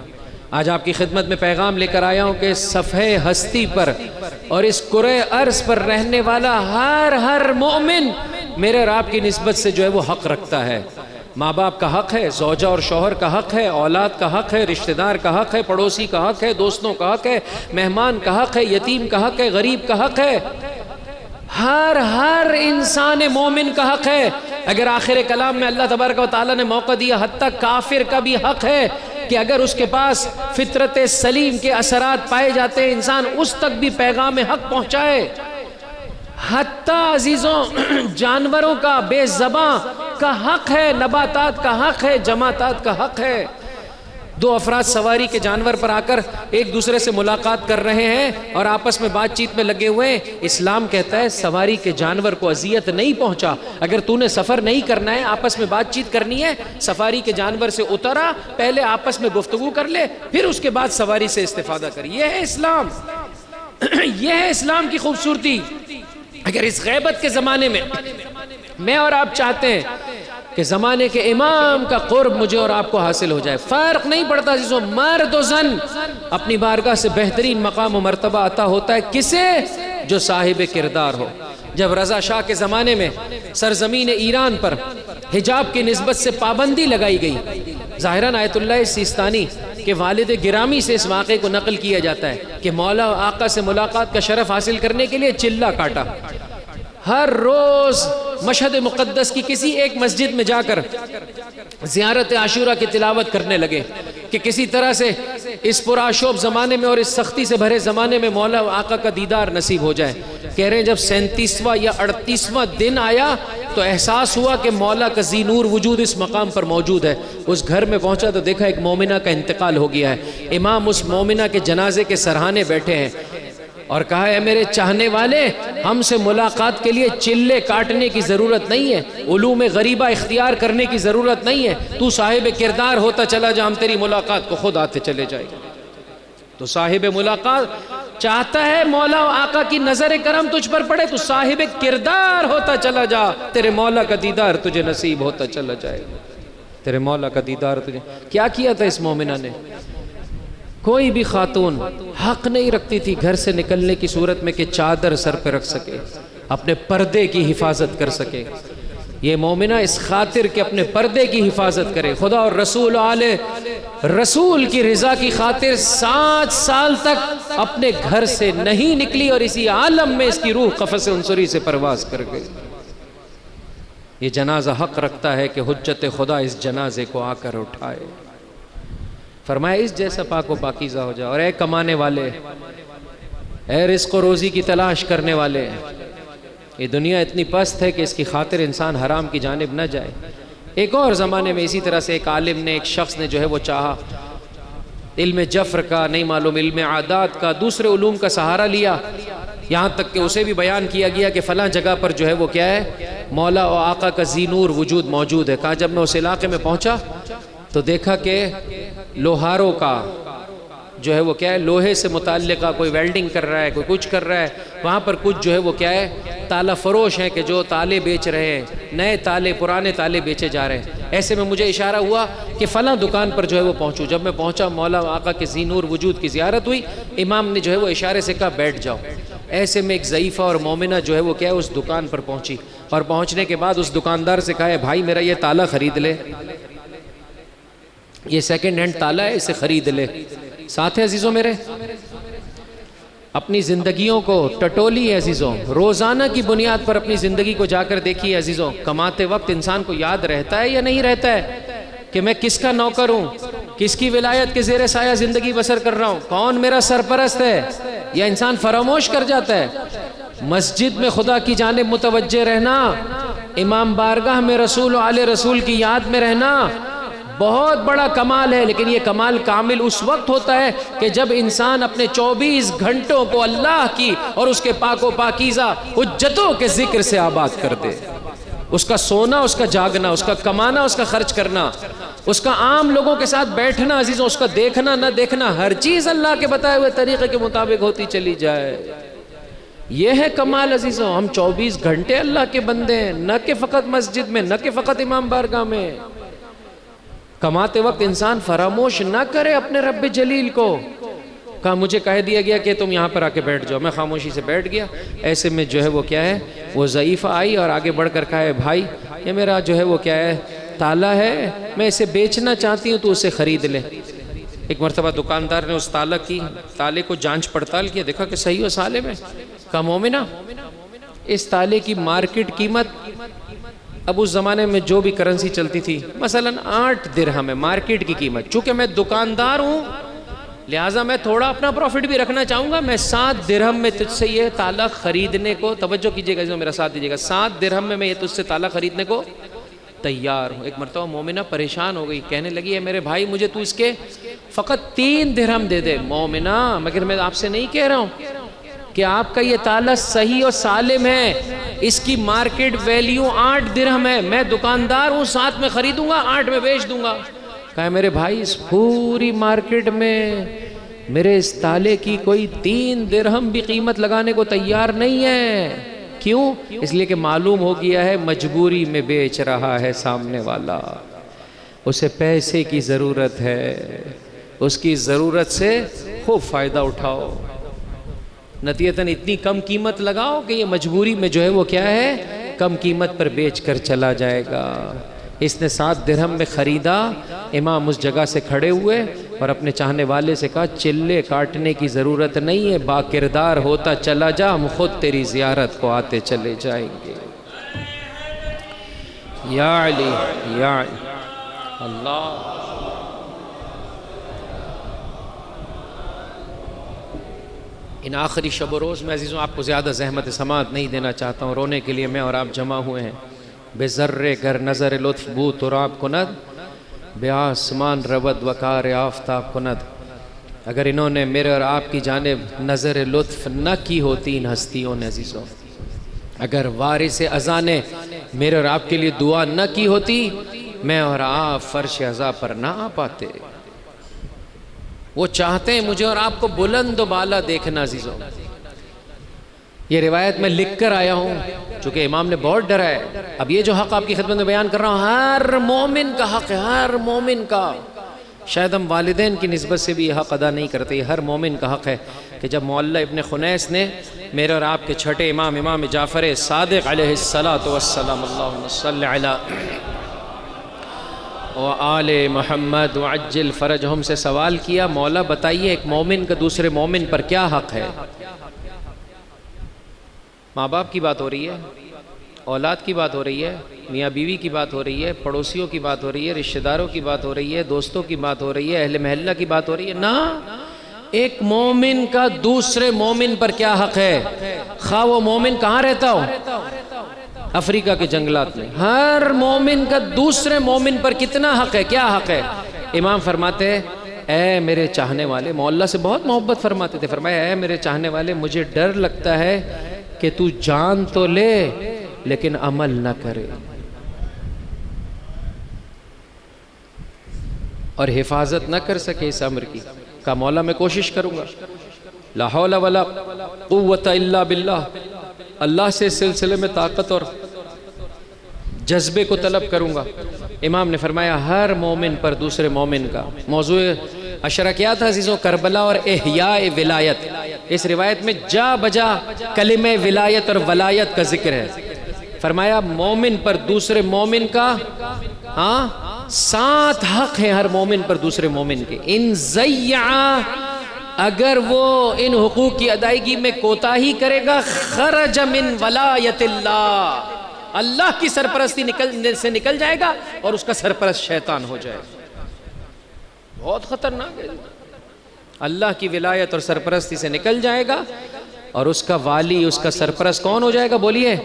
آج آپ کی خدمت میں پیغام لے کر آیا ہوں کہ صفحہ ہستی پر اور اس کرۂ ارض پر رہنے والا ہر مومن میرے اور آپ کی نسبت سے جو ہے وہ حق رکھتا ہے۔ ماں باپ کا حق ہے، زوجہ اور شوہر کا حق ہے، اولاد کا حق ہے، رشتہ دار کا حق ہے، پڑوسی کا حق ہے، دوستوں کا حق ہے، مہمان کا حق ہے، یتیم کا حق ہے، غریب کا حق ہے، ہر انسان مومن کا حق ہے۔ اگر آخر کلام میں اللہ تبارک و تعالیٰ نے موقع دیا، حتیٰ کافر کا بھی حق ہے کہ اگر اس کے پاس فطرت سلیم کے اثرات پائے جاتے ہیں، انسان اس تک بھی پیغام حق پہنچائے۔ حتیٰ عزیزوں جانوروں کا، بے زباں کا حق ہے، نباتات کا حق ہے، جماعتات کا حق ہے۔ دو افراد سواری کے جانور پر آ کر ایک دوسرے سے ملاقات کر رہے ہیں اور آپس میں بات چیت میں لگے ہوئے ہیں، اسلام کہتا ہے سواری کے جانور کو اذیت نہیں پہنچا۔ اگر تو نے سفر نہیں کرنا ہے، آپس میں بات چیت کرنی ہے، سفاری کے جانور سے اترا، پہلے آپس میں گفتگو کر لے، پھر اس کے بعد سواری سے استفادہ کر۔ یہ ہے اسلام، یہ ہے اسلام کی خوبصورتی۔ اگر اس غیبت کے زمانے میں اور آپ چاہتے ہیں کہ زمانے کے امام کا قرب مجھے اور آپ کو حاصل ہو جائے، فرق نہیں پڑتا عزیزوں، مرد و زن اپنی بارگاہ سے بہترین مقام و مرتبہ عطا ہوتا ہے کسے؟ جو صاحب کردار ہو۔ جب رضا شاہ کے زمانے میں سرزمین ایران پر حجاب کی نسبت سے پابندی لگائی گئی، ظاہراً آیت اللہ سیستانی کے والد گرامی سے اس واقعے کو نقل کیا جاتا ہے کہ مولا آقا سے ملاقات کا شرف حاصل کرنے کے لیے چلہ کاٹا۔ ہر روز مشہد مقدس کی کسی ایک مسجد میں جا کر زیارت عاشورہ کی تلاوت کرنے لگے کہ کسی طرح سے اس پرآشوب زمانے میں اور اس سختی سے بھرے زمانے میں مولا آقا کا دیدار نصیب ہو جائے۔ کہہ رہے ہیں جب 37واں یا 38واں دن آیا تو احساس ہوا کہ مولا کا ذی نور وجود اس مقام پر موجود ہے۔ اس گھر میں پہنچا تو دیکھا ایک مومنہ کا انتقال ہو گیا ہے۔ امام اس مومنہ کے جنازے کے سرہانے بیٹھے ہیں اور کہا ہے میرے چاہنے والے، ہم سے ملاقات کے لیے چلے کاٹنے کی ضرورت نہیں ہے، علوم غریبہ اختیار کرنے کی ضرورت نہیں ہے، تو صاحب کردار ہوتا چلا جا، ہم تیری ملاقات کو خود آتے چلے جائیں گے۔ تو صاحب ملاقات چاہتا ہے مولا آقا کی نظر کرم تجھ پر پڑے، تو صاحب کردار ہوتا چلا جا، تیرے مولا کا دیدار تجھے نصیب ہوتا چلا جائے گا، تیرے مولا کا دیدار تجھے۔ کیا کیا تھا اس مومنہ نے؟ کوئی بھی خاتون حق نہیں رکھتی تھی گھر سے نکلنے کی صورت میں کہ چادر سر پہ رکھ سکے، اپنے پردے کی حفاظت کر سکے۔ یہ مومنہ اس خاطر کہ اپنے پردے کی حفاظت کرے، خدا اور رسول آلے رسول کی رضا کی خاطر 7 سال تک اپنے گھر سے نہیں نکلی اور اسی عالم میں اس کی روح قفس عنصری سے پرواز کر گئی۔ یہ جنازہ حق رکھتا ہے کہ حجت خدا اس جنازے کو آ کر اٹھائے۔ فرمایا اس جیسا پاک و پاکیزہ ہو جائے۔ اور اے کمانے والے، اے رزق و روزی کی تلاش کرنے والے، یہ دنیا اتنی پست ہے کہ اس کی خاطر انسان حرام کی جانب نہ جائے۔ ایک اور زمانے میں اسی طرح سے ایک عالم نے، ایک شخص نے جو ہے وہ چاہا علم جفر کا، نہیں معلوم علم عادات کا، دوسرے علوم کا سہارا لیا، یہاں تک کہ اسے بھی بیان کیا گیا کہ فلاں جگہ پر جو ہے وہ کیا ہے، مولا و آقا کا ذی نور وجود موجود ہے۔ کہا جب میں اس علاقے میں پہنچا تو دیکھا کہ لوہاروں کا جو ہے وہ کیا ہے، لوہے سے متعلقہ کوئی ویلڈنگ کر رہا ہے، کوئی کچھ کر رہا ہے، وہاں پر کچھ جو ہے وہ کیا ہے، تالا فروش ہیں کہ جو تالے بیچ رہے ہیں، نئے تالے پرانے تالے بیچے جا رہے ہیں۔ ایسے میں مجھے اشارہ ہوا کہ فلاں دکان پر جو ہے وہ پہنچوں۔ جب میں پہنچا مولا آقا کے ذی نور وجود کی زیارت ہوئی، امام نے جو ہے وہ اشارے سے کہا بیٹھ جاؤ۔ ایسے میں ایک ضعیفہ اور مومنہ جو ہے وہ کیا ہے اس دکان پر پہنچی، اور پہنچنے کے بعد اس دکاندار سے کہا ہے بھائی میرا یہ تالا خرید لے، یہ سیکنڈ ہینڈ تالا ہے، اسے خرید لے۔ ساتھ ہے عزیزوں میرے، اپنی زندگیوں کو ٹٹولی ہے عزیزوں، روزانہ کی بنیاد پر اپنی زندگی کو جا کر دیکھیے عزیزوں۔ کماتے وقت انسان کو یاد رہتا ہے یا نہیں رہتا ہے کہ میں کس کا نوکر ہوں، کس کی ولایت کے زیر سایہ زندگی بسر کر رہا ہوں، کون میرا سرپرست ہے، یا انسان فراموش کر جاتا ہے؟ مسجد میں خدا کی جانب متوجہ رہنا، امام بارگاہ میں رسول و آل رسول کی یاد میں رہنا بہت بڑا کمال ہے، لیکن یہ کمال کامل اس وقت ہوتا ہے کہ جب انسان اپنے 24 گھنٹوں کو اللہ کی اور اس کے پاک و پاکیزہ حجتوں کے ذکر سے آباد کر دے۔ اس کا سونا، اس کا جاگنا، اس کا کمانا، اس کا خرچ کرنا، اس کا عام لوگوں کے ساتھ بیٹھنا عزیزوں، اس کا دیکھنا نہ دیکھنا، ہر چیز اللہ کے بتائے ہوئے طریقے کے مطابق ہوتی چلی جائے۔ یہ ہے کمال عزیزوں، ہم 24 گھنٹے اللہ کے بندے ہیں، نہ کہ فقط مسجد میں، نہ کہ فقط امام بارگاہ میں۔ کماتے وقت انسان فراموش نہ کرے اپنے رب جلیل کو۔ کہا مجھے کہہ دیا گیا کہ تم یہاں پر آ کے بیٹھ جاؤ، میں خاموشی سے بیٹھ گیا۔ ایسے میں جو ہے وہ کیا ہے، وہ ضعیفہ آئی اور آگے بڑھ کر کہا ہے بھائی یہ میرا جو ہے وہ کیا ہے تالا ہے، میں اسے بیچنا چاہتی ہوں، تو اسے خرید لے۔ ایک مرتبہ دکاندار نے اس تالے کو جانچ پڑتال کیا، دیکھا کہ صحیح و سالم ہے۔ کہا مومنہ، اس تالے کی مارکیٹ قیمت اب اس زمانے میں جو بھی کرنسی چلتی تھی مثلا 8 درہم ہے مارکیٹ کی قیمت، چونکہ میں دکاندار ہوں لہٰذا میں تھوڑا اپنا پروفٹ بھی رکھنا چاہوں گا، میں 7 درہم میں تجھ سے یہ تالا خریدنے کو، توجہ کیجئے گا جو میرا ساتھ دیجئے گا، 7 درہم میں میں یہ تجھ سے تالا خریدنے کو تیار ہوں۔ ایک مرتبہ مومنہ پریشان ہو گئی، کہنے لگی ہے میرے بھائی مجھے تو اس کے فقط 3 درہم دے دے۔ مومنہ مگر میں آپ سے نہیں کہہ رہا ہوں کہ آپ کا یہ تالا صحیح اور سالم ہے، اس کی مارکیٹ ویلیو 8 درہم ہے، میں دکاندار ہوں 7 میں خریدوں گا 8 میں بیچ دوں گا۔ کہا میرے بھائی اس پوری مارکیٹ میں میرے اس تالے کی کوئی 3 درہم بھی قیمت لگانے کو تیار نہیں ہے۔ کیوں؟ اس لیے کہ معلوم ہو گیا ہے مجبوری میں بیچ رہا ہے سامنے والا، اسے پیسے کی ضرورت ہے، اس کی ضرورت سے خوب فائدہ اٹھاؤ، نتیجتاً اتنی کم قیمت لگاؤ کہ یہ مجبوری میں جو ہے وہ کیا ہے کم قیمت پر بیچ کر چلا جائے گا۔ اس نے 7 درہم میں خریدا۔ امام اس جگہ سے کھڑے ہوئے اور اپنے چاہنے والے سے کہا چلے کاٹنے کی ضرورت نہیں ہے، با کردار ہوتا چلا جا، ہم خود تیری زیارت کو آتے چلے جائیں گے۔ یا علی یا علی اللہ۔ ان آخری شب و روز میں عزیزوں آپ کو زیادہ زحمت سماعت نہیں دینا چاہتا ہوں، رونے کے لیے میں اور آپ جمع ہوئے ہیں۔ بے ذرے گر نظر لطف بو تراب کند، بے آسمان رود وقار آفتاب کند۔ اگر انہوں نے میرے اور آپ کی جانب نظر لطف نہ کی ہوتی ان ہستیوں نے عزیزوں، اگر وارث ازاں نے میرے اور آپ کے لیے دعا نہ کی ہوتی، میں اور آپ فرش ازاں پر نہ آ پاتے۔ وہ چاہتے ہیں مجھے اور آپ کو بلند و بالا دیکھنا عزیزوں۔ یہ روایت میں لکھ کر آیا ہوں چونکہ امام نے بہت ڈرا ہے۔ اب یہ جو حق آپ کی خدمت میں بیان کر رہا ہوں ہر مومن کا حق ہے، ہر مومن کا۔ شاید ہم والدین کی نسبت سے بھی یہ حق ادا نہیں کرتے، ہر مومن کا حق ہے کہ جب معلّہ ابن خنیس نے میرے اور آپ کے چھٹے امام جعفر صادق علیہ السلام اللہم صلی علی وآل محمد وعجل فرجہم سے سوال کیا، مولا بتائیے ایک مومن کا دوسرے مومن پر کیا حق ہے؟ ماں باپ کی بات ہو رہی ہے، اولاد کی بات ہو رہی ہے، میاں بیوی کی بات ہو رہی ہے، پڑوسیوں کی بات ہو رہی ہے، رشتہ داروں کی بات ہو رہی ہے، دوستوں کی بات ہو رہی ہے، اہل محلہ کی بات ہو رہی ہے نا۔ ایک مومن کا دوسرے مومن پر کیا حق ہے؟ خواہ وہ مومن کہاں رہتا ہو، افریقہ کے جنگلات میں، ہر مومن کا دوسرے مومن پر کتنا حق ہے، کیا حق ہے؟ امام فرماتے ہیں اے میرے چاہنے والے، مولا سے بہت محبت فرماتے تھے، فرمایا اے میرے چاہنے والے مجھے ڈر لگتا ہے کہ تو جان تو لے لیکن عمل نہ کرے اور حفاظت نہ کر سکے اس امر کی۔ کہا مولا میں کوشش کروں گا، لا حول ولا قوت الا باللہ، اللہ سے سلسلے میں طاقت اور جذبے کو طلب کروں گا۔ امام نے فرمایا ہر مومن پر دوسرے مومن کا۔ موضوع عشرہ کیا تھا عزیزوں؟ کربلا اور احیاء ولایت۔ اس روایت میں جا بجا کلمہ ولایت اور ولایت کا ذکر ہے۔ فرمایا مومن پر دوسرے مومن کا 7 حق ہیں ہر مومن پر دوسرے مومن کے۔ ان ضیع، اگر وہ ان حقوق کی ادائیگی میں کوتاہی کرے گا، خرج من ولایت اللہ، اللہ کی سرپرستی سے نکل جائے گا اور اس کا سرپرست شیطان ہو جائے گا۔ بہت خطرناک ہے، اللہ کی ولایت اور سرپرستی سے نکل جائے گا اور اس کا والی، اس کا سرپرست کون ہو جائے گا؟ بولیے،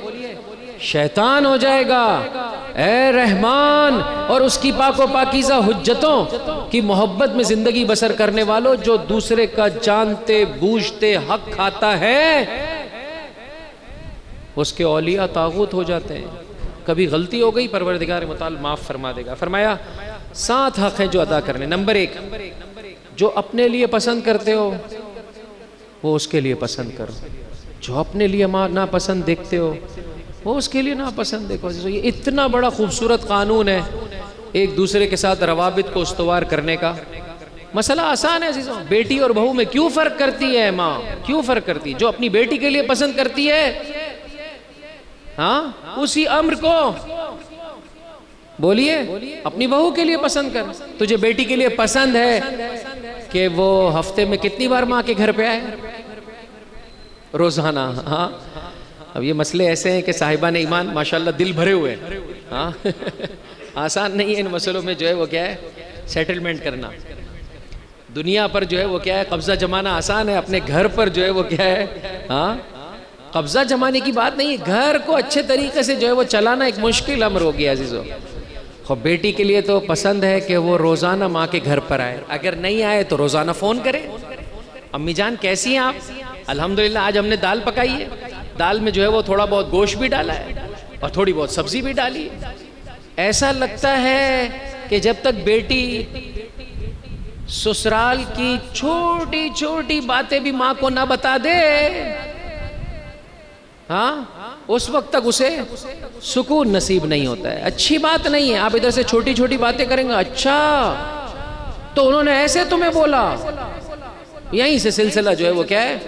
شیطان ہو جائے گا۔ اے رحمان اور اس کی پاک و پاکیزہ حجتوں کی محبت میں زندگی بسر کرنے والوں، جو دوسرے کا جانتے بوجھتے حق کھاتا ہے اس کے اولیاء طاغوت ہو جاتے ہیں۔ کبھی غلطی ہو گئی پروردگار متعال معاف فرما دے گا۔ فرمایا 7 حق ہیں جو ادا کرنے۔ نمبر 1، جو اپنے لیے پسند کرتے ہو وہ اس کے لیے پسند کرو، جو اپنے لیے ناپسند دیکھتے ہو وہ اس کے لیے ناپسند دیکھو۔ یہ اتنا بڑا خوبصورت قانون ہے ایک دوسرے کے ساتھ روابط کو استوار کرنے کا۔ مسئلہ آسان ہے عزیزوں، بیٹی اور بہو میں کیوں فرق کرتی ہے ماں؟ کیوں فرق کرتی ہے؟ جو اپنی بیٹی کے لیے پسند کرتی ہے اسی امر کو بولیے اپنی بہو کے لیے پسند کر. تجھے بیٹی کے لیے پسند ہے کہ وہ ہفتے میں کتنی بار ماں کے گھر پہ آئے؟ روزانہ. ہاں اب یہ مسئلے ایسے ہیں کہ صاحبان ایمان ماشاءاللہ دل بھرے ہوئے ہیں. ہاں آسان نہیں ہے ان مسئلوں میں جو ہے وہ کیا ہے سیٹلمنٹ کرنا. دنیا پر جو ہے وہ کیا ہے قبضہ جمانا آسان ہے, اپنے گھر پر جو ہے وہ کیا ہے ہاں قبضہ جمانے کی بات نہیں ہے, گھر کو اچھے طریقے سے جو ہے وہ چلانا ایک مشکل امر ہو گیا عزیزو. خب بیٹی کے لیے تو پسند ہے کہ وہ روزانہ ماں کے گھر پر آئے, اگر نہیں آئے تو روزانہ فون کرے. امی جان کیسی ہیں آپ؟ الحمدللہ آج ہم نے دال پکائی ہے, دال میں جو ہے وہ تھوڑا بہت گوشت بھی ڈالا ہے اور تھوڑی بہت سبزی بھی ڈالی ہے. ایسا لگتا ہے کہ جب تک بیٹی سسرال کی چھوٹی چھوٹی باتیں بھی ماں کو نہ بتا دے ہاں اس وقت تک اسے سکون نصیب نہیں ہوتا ہے. اچھی بات نہیں ہے. آپ ادھر سے چھوٹی چھوٹی باتیں کریں گے, اچھا تو انہوں نے ایسے تمہیں بولا, یہیں سے سلسلہ جو ہے وہ کیا ہے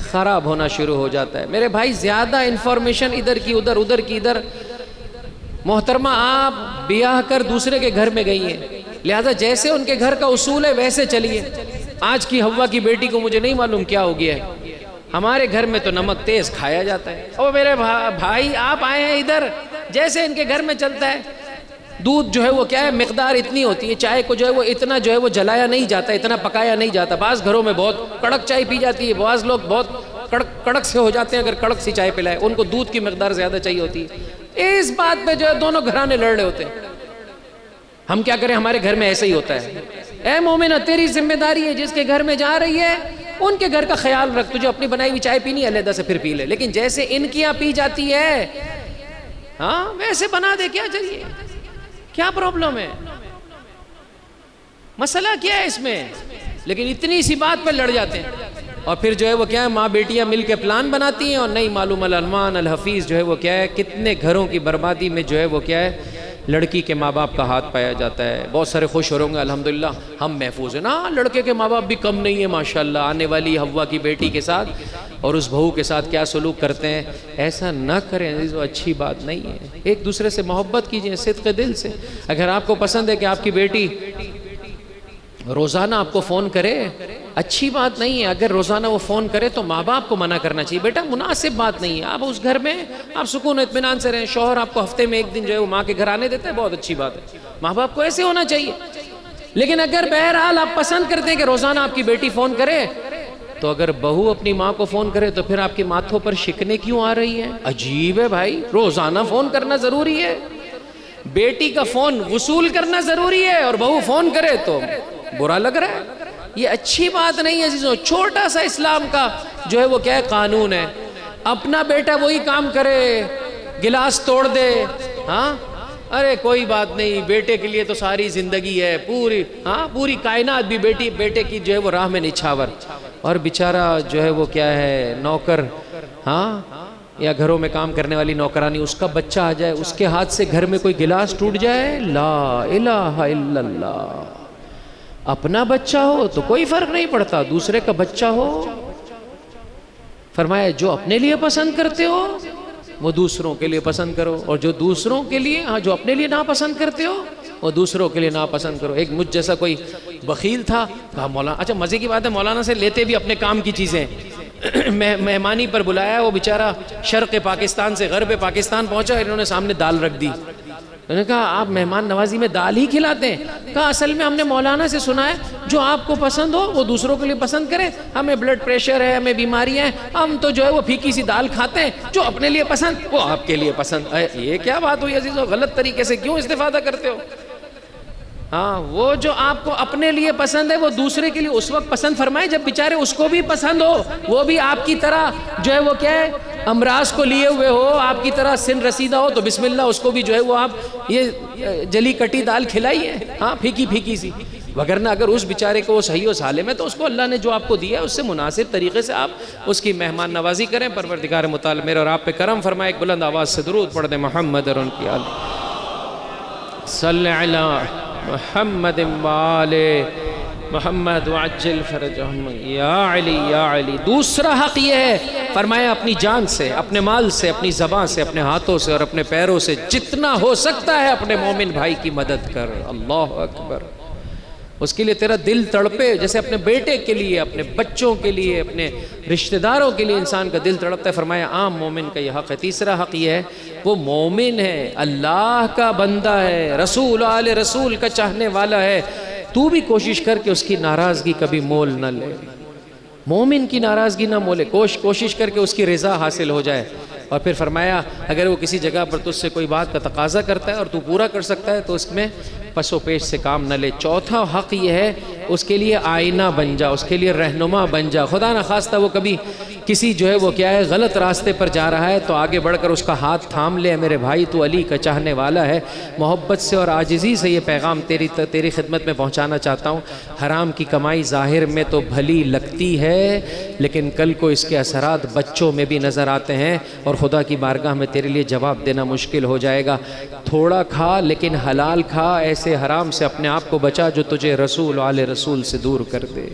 خراب ہونا شروع ہو جاتا ہے. میرے بھائی زیادہ انفارمیشن ادھر کی ادھر ادھر کی ادھر. محترمہ آپ بیاہ کر دوسرے کے گھر میں گئی ہیں, لہذا جیسے ان کے گھر کا اصول ہے ویسے چلیے. آج کی ہوا کی بیٹی کو مجھے نہیں معلوم کیا ہو گیا ہے, ہمارے گھر میں تو نمک تیز کھایا جاتا ہے. او میرے بھائی آپ آئے ہیں ادھر, جیسے ان کے گھر میں چلتا ہے دودھ جو ہے وہ کیا ہے مقدار اتنی ہوتی ہے, چائے کو جو ہے وہ اتنا جو ہے وہ جلایا نہیں جاتا, اتنا پکایا نہیں جاتا. بعض گھروں میں بہت کڑک چائے پی جاتی ہے, بعض لوگ بہت کڑک سے ہو جاتے ہیں اگر کڑک سی چائے پلائے, ان کو دودھ کی مقدار زیادہ چاہیے ہوتی ہے. اس بات پہ جو ہے دونوں گھرانے لڑ رہے ہوتے ہیں. ہم کیا کریں, ہمارے گھر میں ایسے ہی ہوتا ہے. اے مومنہ تیری ذمہ داری ہے, جس کے گھر میں جا رہی ہے ان کے گھر کا خیال رکھ. تجھے اپنی بنائی ہوئی چائے پینی ہے علیحدہ سے پھر پی لے, لیکن جیسے ان کی یہاں پی جاتی ہے ہاں ویسے بنا دے. کیا چاہیے, کیا پرابلم ہے, مسئلہ کیا ہے اس میں؟ لیکن اتنی سی بات پہ لڑ جاتے ہیں. اور پھر جو ہے وہ کیا ہے ماں بیٹیاں مل کے پلان بناتی ہیں اور نہیں معلوم العنوان الحفیظ جو ہے وہ کیا ہے کتنے گھروں کی بربادی میں جو ہے وہ کیا ہے لڑکی کے ماں باپ کا ہاتھ پایا جاتا ہے. بہت سارے خوش ہو رہے ہوں گے الحمدللہ ہم محفوظ ہیں نا, لڑکے کے ماں باپ بھی کم نہیں ہیں ماشاءاللہ. آنے والی ہوا کی بیٹی کے ساتھ اور اس بہو کے ساتھ کیا سلوک کرتے ہیں, ایسا نہ کریں عزیزو, اچھی بات نہیں ہے. ایک دوسرے سے محبت کیجئے صدق دل سے. اگر آپ کو پسند ہے کہ آپ کی بیٹی روزانہ آپ کو فون کرے, اچھی بات نہیں ہے. اگر روزانہ وہ فون کرے تو ماں باپ کو منع کرنا چاہیے, بیٹا مناسب بات نہیں ہے. آپ اس گھر میں آپ سکون اطمینان سے رہیں. شوہر آپ کو ہفتے میں ایک دن جو ہے وہ ماں کے گھر آنے دیتا ہے, بہت اچھی بات ہے. ماں باپ کو ایسے ہونا چاہیے. لیکن اگر بہرحال آپ پسند کرتے ہیں کہ روزانہ آپ کی بیٹی فون کرے, تو اگر بہو اپنی ماں کو فون کرے تو پھر آپ کے ماتھوں پر شکنے کیوں آ رہی ہیں؟ عجیب ہے بھائی, روزانہ فون کرنا ضروری ہے, بیٹی کا فون وصول کرنا ضروری ہے, اور بہو فون کرے تو برا لگ رہا ہے. یہ اچھی بات نہیں ہے عزیزوں. چھوٹا سا اسلام کا جو ہے وہ کیا ہے قانون ہے. اپنا بیٹا وہی کام کرے, گلاس توڑ دے, ہاں ارے کوئی بات نہیں, بیٹے کے لیے تو ساری زندگی ہے, پوری کائنات بھی بیٹے کی جو ہے وہ راہ میں نچھاور. اور بیچارہ جو ہے وہ کیا ہے نوکر, ہاں یا گھروں میں کام کرنے والی نوکرانی, اس کا بچہ آ جائے, اس کے ہاتھ سے گھر میں کوئی گلاس ٹوٹ جائے, لا الہ الا اللہ. اپنا بچہ ہو تو کوئی فرق نہیں پڑتا, دوسرے کا بچہ ہو. فرمایا جو اپنے لیے پسند کرتے ہو وہ دوسروں کے لیے پسند کرو, اور جو دوسروں کے لیے جو اپنے لیے ناپسند کرتے ہو وہ دوسروں کے لیے ناپسند کرو. ایک مجھ جیسا کوئی بخیل تھا, کہا مولانا, اچھا مزے کی بات ہے مولانا سے لیتے بھی اپنے کام کی چیزیں, مہمانی پر بلایا, وہ بیچارہ شرق پاکستان سے غرب پاکستان پہنچا, انہوں نے سامنے دال رکھ دی. میں نے کہا آپ مہمان نوازی میں دال ہی کھلاتے ہیں؟ کہا اصل میں ہم نے مولانا سے سنا ہے جو آپ کو پسند ہو وہ دوسروں کے لیے پسند کرے. ہمیں بلڈ پریشر ہے, ہمیں بیماریاں ہیں, ہم تو جو ہے وہ پھیکی سی دال کھاتے ہیں, جو اپنے لیے پسند وہ آپ کے لیے پسند. یہ کیا بات ہوئی عزیزو, غلط طریقے سے کیوں استفادہ کرتے ہو؟ ہاں وہ جو آپ کو اپنے لیے پسند ہے وہ دوسرے کے لیے اس وقت پسند فرمائے جب بیچارے اس کو بھی پسند ہو, وہ بھی آپ کی طرح جو ہے وہ کیا ہے امراض کو لیے ہوئے ہو, آپ کی طرح سن رسیدہ ہو, تو بسم اللہ اس کو بھی جو ہے وہ آپ یہ جلی کٹی دال کھلائیے, ہاں پھیکی سی. وگرنہ اگر اس بیچارے کو وہ صحیح و سالم ہے تو اس کو اللہ نے جو آپ کو دیا ہے اس سے مناسب طریقے سے آپ اس کی مہمان نوازی کریں. پروردگار متعال میرے اور آپ پہ کرم فرمائے. ایک بلند آواز سے درود پڑھ دیں محمد اور ان کی آل صلی علی محمد والے محمد وعجل فرجهم یا علی یا علی۔ دوسرا حق یہ ہے، فرمایا اپنی جان سے، اپنے مال سے، اپنی زبان سے، اپنے ہاتھوں سے اور اپنے پیروں سے جتنا ہو سکتا ہے اپنے مومن بھائی کی مدد کر۔ اللہ اکبر۔ اس کے لیے تیرا دل تڑپے، جیسے اپنے بیٹے کے لیے، اپنے بچوں کے لیے، اپنے رشتہ داروں کے لیے انسان کا دل تڑپتا ہے، فرمایا عام مومن کا یہ حق ہے۔ تیسرا حق یہ ہے، وہ مومن ہے، اللہ کا بندہ ہے، رسول آل رسول کا چاہنے والا ہے، تو بھی کوشش کر کے اس کی ناراضگی کبھی مول نہ لے، مومن کی ناراضگی نہ مولے، کوشش کر کے اس کی رضا حاصل ہو جائے۔ اور پھر فرمایا اگر وہ کسی جگہ پر تجھ سے کوئی بات کا تقاضا کرتا ہے اور تو پورا کر سکتا ہے تو اس میں پس و پیش سے کام نہ لے۔ چوتھا حق یہ ہے، اس کے لیے آئینہ بن جا، اس کے لیے رہنما بن جا۔ خدا نخواستہ وہ کبھی کسی جو ہے وہ کیا ہے غلط راستے پر جا رہا ہے تو آگے بڑھ کر اس کا ہاتھ تھام لے، میرے بھائی تو علی کا چاہنے والا ہے۔ محبت سے اور عاجزی سے یہ پیغام تیری خدمت میں پہنچانا چاہتا ہوں۔ حرام کی کمائی ظاہر میں تو بھلی لگتی ہے، لیکن کل کو اس کے اثرات بچوں میں بھی نظر آتے ہیں اور خدا کی بارگاہ میں تیرے لیے جواب دینا مشکل ہو جائے گا۔ تھوڑا کھا لیکن حلال کھا، ایسے حرام سے اپنے آپ کو بچا جو تجھے رسول آل رسول سے دور کر دے۔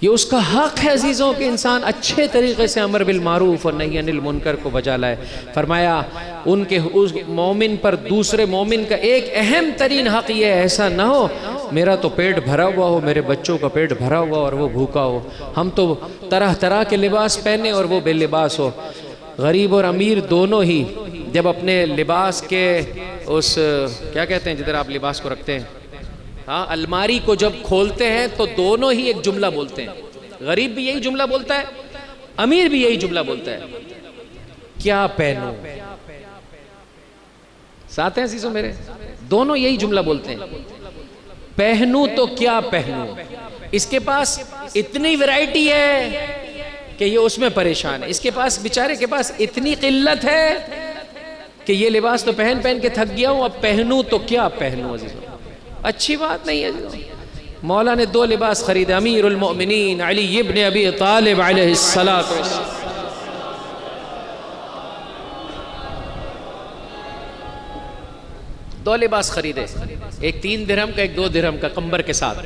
یہ اس کا حق ہے عزیزوں کہ انسان اچھے طریقے سے امر بالمعروف اور نہی عن المنکر کو بجا لائے۔ فرمایا ان کے اس مومن پر دوسرے مومن کا ایک اہم ترین حق یہ ہے، ایسا نہ ہو میرا تو پیٹ بھرا ہوا ہو، میرے بچوں کا پیٹ بھرا ہوا اور وہ بھوکا ہو، ہم تو طرح طرح کے لباس پہنے اور وہ بے لباس ہو۔ غریب اور امیر دونوں ہی جب اپنے لباس کے اس کیا کہتے ہیں جدھر آپ لباس کو رکھتے ہیں، ہاں الماری کو جب کھولتے ہیں تو دونوں ہی ایک جملہ بولتے ہیں، غریب بھی یہی جملہ بولتا ہے، امیر بھی یہی جملہ بولتا ہے، کیا پہنوں؟ ساتھ ہیں عزیزوں میرے؟ دونوں یہی جملہ بولتے ہیں، پہنوں تو کیا پہنوں؟ اس کے پاس اتنی ویرائٹی ہے کہ یہ اس میں پریشان ہے، اس کے پاس بیچارے کے پاس اتنی قلت ہے کہ یہ لباس تو پہن کے تھک گیا ہوں، اب پہنوں تو کیا پہنوں؟ عزیزوں اچھی بات نہیں ہے۔ مولا نے 2 لباس خریدے، امیر المؤمنین علی ابن ابی طالب علیہ الصلاۃ والسلام، 2 لباس خریدے، ایک 3 درہم کا، ایک 2 درہم کا، قمبر کے ساتھ۔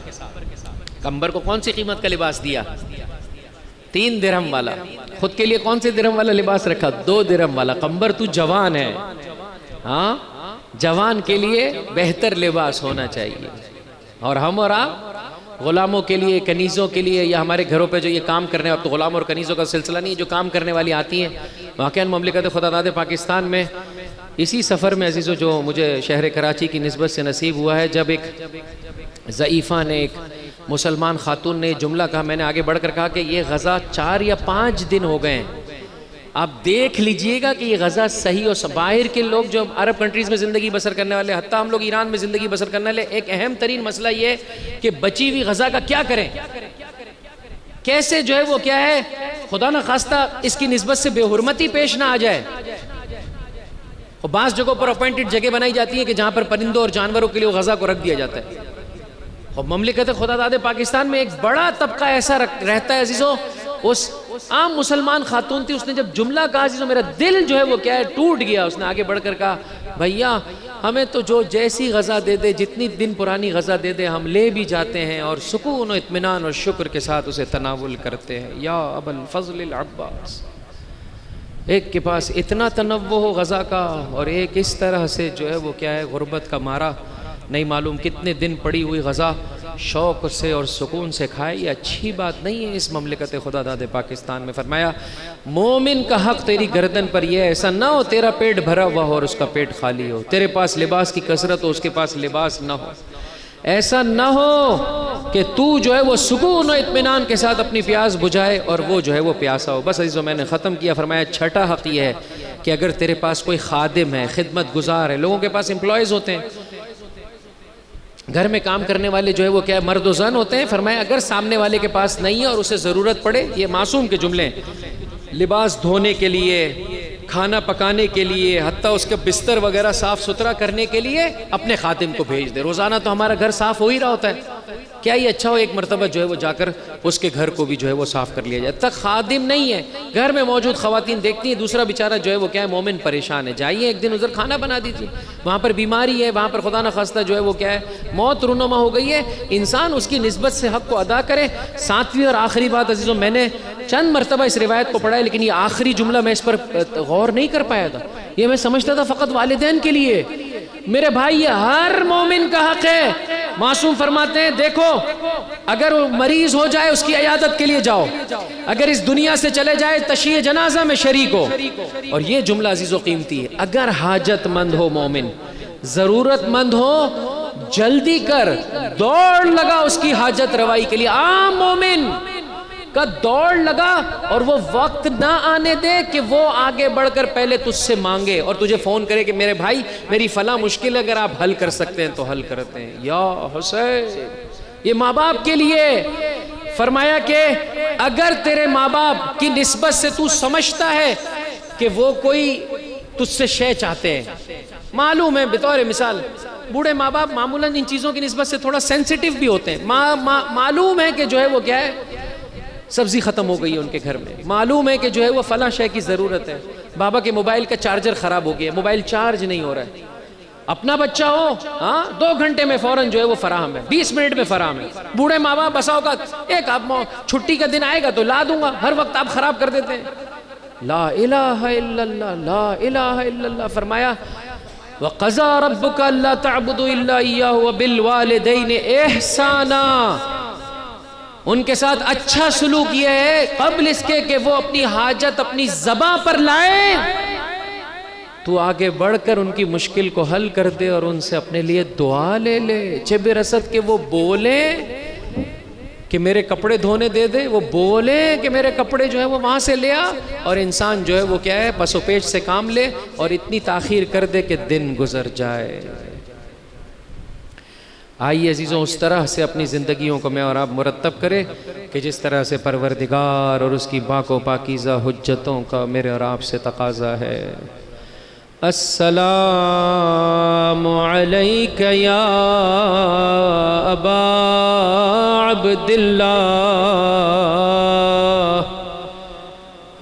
قمبر کو کون سی قیمت کا لباس دیا؟ 3 درہم والا۔ خود کے لیے کون سے درہم والا لباس رکھا؟ 2 درہم والا۔ قمبر تو جوان ہے، ہاں جوان کے لیے بہتر لباس ہونا چاہیے، اور ہم اور آپ غلاموں کے لیے، کنیزوں کے لیے، یا ہمارے گھروں پہ جو یہ کام کرنے، اب تو غلام اور کنیزوں کا سلسلہ نہیں، جو کام کرنے والی آتی ہیں واقعاً مملکت خدا داد پاکستان میں اسی سفر میں عزیزوں جو مجھے شہر کراچی کی نسبت سے نصیب ہوا ہے، جب ایک ضعیفہ نے، ایک مسلمان خاتون نے جملہ کہا، میں نے آگے بڑھ کر کہا کہ یہ غزہ 4 یا 5 دن ہو گئے ہیں، آپ دیکھ لیجئے گا کہ یہ غزہ صحیح اور باہر کے لوگ جو عرب کنٹریز میں زندگی بسر کرنے والے، حتیٰ ہم لوگ ایران میں زندگی بسر کرنے والے، ایک اہم ترین مسئلہ یہ ہے کہ بچی ہوئی غزہ کا کیا کریں، کیسے جو ہے وہ کیا ہے خدا نہ خواستہ اس کی نسبت سے بے حرمتی پیش نہ آ جائے۔ اور بعض جگہوں پر اپوائنٹڈ جگہ بنائی جاتی ہے کہ جہاں پر پرندوں اور جانوروں کے لیے غزہ کو رکھ دیا جاتا ہے، اور مملکت خدا داد پاکستان میں ایک بڑا طبقہ ایسا رہتا ہے عزیزوں، اس عام مسلمان خاتون تھی، اس نے جب جملہ کہا عزیزوں میرا دل جو ہے وہ کیا ہے ٹوٹ گیا۔ اس نے آگے بڑھ کر کہا بھیا ہمیں تو جو جیسی غزہ دے دے، جتنی دن پرانی غزہ دے دے، ہم لے بھی جاتے ہیں اور سکون و اطمینان اور شکر کے ساتھ اسے تناول کرتے ہیں۔ یا ابا الفضل العباس، ایک کے پاس اتنا تنوع ہو غزہ کا اور ایک اس طرح سے جو ہے وہ کیا ہے غربت کا مارا، نہیں معلوم کتنے دن پڑی ہوئی غزہ شوق سے اور سکون سے کھائے، یہ اچھی بات نہیں ہے اس مملکت خدا داد پاکستان میں۔ فرمایا مومن کا حق تیری گردن پر یہ ہے، ایسا نہ ہو تیرا پیٹ بھرا ہوا ہو اور اس کا پیٹ خالی ہو، تیرے پاس لباس کی کثرت ہو اس کے پاس لباس نہ ہو، ایسا نہ ہو کہ تو جو ہے وہ سکون و اطمینان کے ساتھ اپنی پیاس بجھائے اور وہ جو ہے وہ پیاسا ہو۔ بس عزیزو میں نے ختم کیا۔ فرمایا چھٹا حق یہ ہے کہ اگر تیرے پاس کوئی خادم ہے، خدمت گزار ہے، لوگوں کے پاس امپلائیز ہوتے ہیں، گھر میں کام کرنے والے جو ہے وہ کیا مرد و زن ہوتے ہیں، فرمایا اگر سامنے والے کے پاس نہیں ہے اور اسے ضرورت پڑے، یہ معصوم کے جملے ہیں، لباس دھونے کے لیے، کھانا پکانے کے لیے، حتیٰ اس کے بستر وغیرہ صاف ستھرا کرنے کے لیے اپنے خادم کو بھیج دے۔ روزانہ تو ہمارا گھر صاف ہو ہی رہا ہوتا ہے، کیا یہ اچھا ہو ایک مرتبہ جو ہے وہ جا کر اس کے گھر کو بھی جو ہے وہ صاف کر لیا جائے. تک خادم نہیں ہے, گھر میں موجود خواتین دیکھتی ہیں دوسرا بیچارہ جو ہے وہ کیا ہے مومن پریشان ہے, جائیے ایک دن ادھر کھانا بنا دیجیے, وہاں پر بیماری ہے, وہاں پر خدا نخواستہ جو ہے وہ کیا ہے موت رونما ہو گئی ہے. انسان اس کی نسبت سے حق کو ادا کرے. ساتویں اور آخری بات عزیزوں, میں نے چند مرتبہ اس روایت کو پڑھا ہے لیکن یہ آخری جملہ میں اس پر غور نہیں کر پایا تھا. یہ میں سمجھتا تھا فقط والدین کے لیے. میرے بھائی یہ ہر مومن کا حق ہے. معصوم فرماتے ہیں دیکھو اگر وہ مریض ہو جائے اس کی عیادت کے لیے جاؤ, اگر اس دنیا سے چلے جائے تشییع جنازہ میں شریک ہو. اور یہ جملہ عزیز و قیمتی ہے, اگر حاجت مند ہو مومن, ضرورت مند ہو, جلدی کر دوڑ لگا اس کی حاجت روائی کے لیے. عام مومن کا دوڑ لگا اور وہ وقت نہ آنے دے کہ وہ آگے بڑھ کر پہلے تجھ سے مانگے اور تجھے فون کرے کہ میرے بھائی میری فلاں مشکل اگر آپ حل کر سکتے ہیں تو حل کرتے ہیں. یا حسین, یہ ماں باپ کے لیے فرمایا کہ اگر تیرے ماں باپ کی نسبت سے تو سمجھتا ہے کہ وہ کوئی تجھ سے شے چاہتے ہیں, معلوم ہے بطور مثال بوڑھے ماں باپ معمولاً ان چیزوں کی نسبت سے تھوڑا سینسیٹیو بھی ہوتے ہیں. معلوم ہے کہ جو ہے وہ کیا ہے سبزی ختم ہو گئی ہے ان کے گھر میں, معلوم ہے کہ جو ہے وہ فلاں شے کی ضرورت ہے, بابا کے موبائل کا چارجر خراب ہو گیا, موبائل چارج نہیں ہو رہا ہے. اپنا بچہ ہو ہاں 2 گھنٹے میں فوراً جو ہے وہ فراہم ہے, 20 منٹ میں فراہم ہے. بوڑھے ماں باپ بسا ہوگا ایک آپ چھٹی کا دن آئے گا تو لا دوں گا, ہر وقت آپ خراب کر دیتے ہیں. لا الہ الا اللہ, لا الہ الا اللہ. فرمایا وَقَضَى رَبُّكَ أَلَّا تَعْبُدُوا إِلَّا إِيَّاهُ وَبِالْوَالِدَيْنِ إِحْسَانًا. ان کے ساتھ اچھا سلوک یہ ہے قبل اس کے کہ وہ اپنی حاجت اپنی زباں پر لائیں, تو آگے بڑھ کر ان کی مشکل کو حل کر دے اور ان سے اپنے لیے دعا لے لے. چہ برسد کہ وہ بولیں کہ میرے کپڑے دھونے دے دے, وہ بولیں کہ میرے کپڑے جو ہے وہ وہاں سے لے آ, اور انسان جو ہے وہ کیا ہے پس و پیش سے کام لے اور اتنی تاخیر کر دے کہ دن گزر جائے. آئیے عزیزوں اس طرح سے اپنی زندگیوں کو میں اور آپ مرتب کرے کہ جس طرح سے پروردگار اور اس کی پاک و پاکیزہ حجتوں کا میرے اور آپ سے تقاضا ہے. السلام علیک یا ابا عبداللہ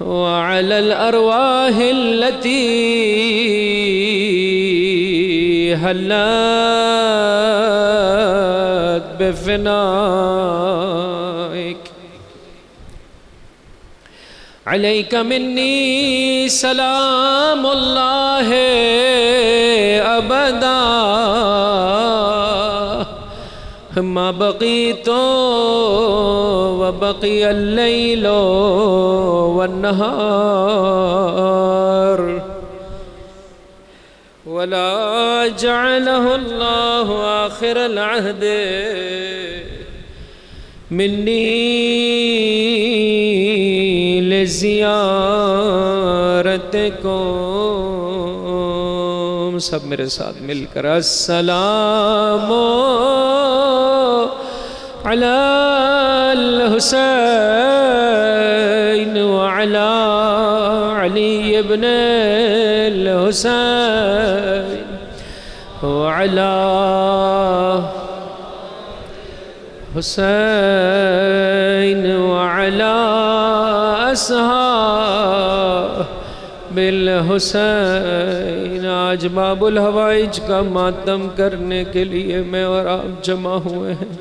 وعلی الارواح التي حلت بفنائک. علیک منی سلام اللہ ابدا ما بقیت وبقی اللیل والنہار ولا جعله الله آخر العهد منی لزیارتکم. سب میرے ساتھ مل کر السلام علی الحسین وعلی علی ابن الحسین وعلی حسین وعلی اصحاب الحسین. آج باب الحوائج کا ماتم کرنے کے لیے میں اور آپ جمع ہوئے ہیں.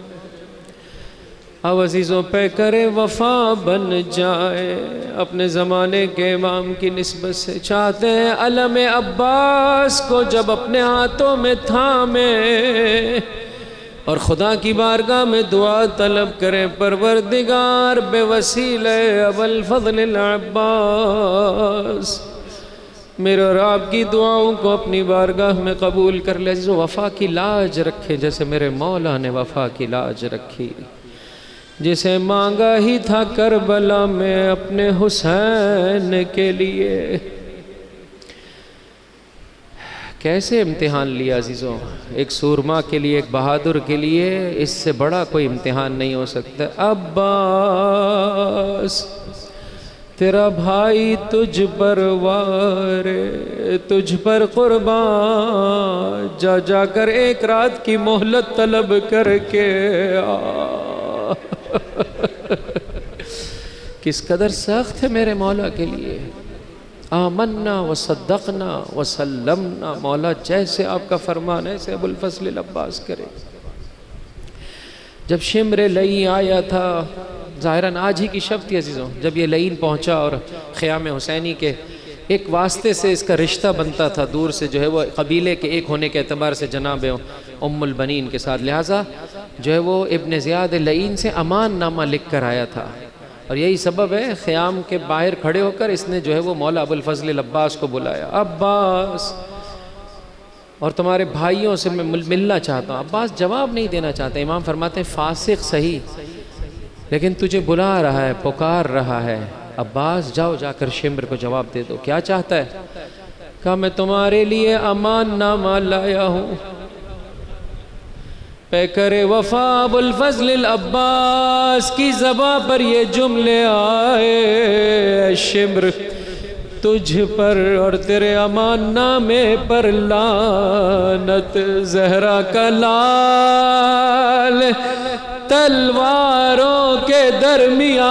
اب عزیزوں پہ کرے وفا بن جائے. اپنے زمانے کے امام کی نسبت سے چاہتے ہیں علم عباس کو جب اپنے ہاتھوں میں تھامے اور خدا کی بارگاہ میں دعا طلب کریں پروردگار بے وسیلہ ابوالفضل العباس میرے اور آپ کی دعاؤں کو اپنی بارگاہ میں قبول کر لے. عزیزو وفا کی لاج رکھے جیسے میرے مولا نے وفا کی لاج رکھی, جسے مانگا ہی تھا کربلا میں اپنے حسین کے لیے. کیسے امتحان لیا عزیزوں, ایک سورما کے لیے, ایک بہادر کے لیے اس سے بڑا کوئی امتحان نہیں ہو سکتا. عباس تیرا بھائی تجھ پر وارے تجھ پر قربان، جا جا کر ایک رات کی مہلت طلب کر کے آ۔ کس قدر سخت ہے میرے مولا کے لیے۔ آمنا وصدقنا وسلمنا، مولا جیسے آپ کا فرمان ہے ایسے ابوالفضل العباس کرے۔ جب شمر لعین آیا تھا، ظاہراً آج ہی کی شب تھی عزیزوں، جب یہ لعین پہنچا اور خیام حسینی کے ایک واسطے سے اس کا رشتہ بنتا تھا، دور سے جو ہے وہ قبیلے کے ایک ہونے کے اعتبار سے جناب ام البنین کے ساتھ، لہٰذا جو ہے وہ ابن زیاد لعین سے امان نامہ لکھ کر آیا تھا، اور یہی سبب ہے خیام کے باہر کھڑے ہو کر اس نے جو ہے وہ مولا ابوالفضل العباس کو بلایا۔ عباس، اور تمہارے بھائیوں سے میں ملنا چاہتا ہوں۔ عباس جواب نہیں دینا چاہتے، امام فرماتے ہیں فاسق صحیح لیکن تجھے بلا رہا ہے، پکار رہا ہے، عباس جاؤ جا کر شمر کو جواب دے دو۔ کیا چاہتا ہے؟ کہا میں تمہارے لیے امان نامہ لایا ہوں۔ پیکر وفا ابوالفضل العباس کی زباں پر یہ جملے آئے، شمر تجھ پر اور تیرے امان نامے پر لعنت، زہرا کا لال تلواروں کے درمیان۔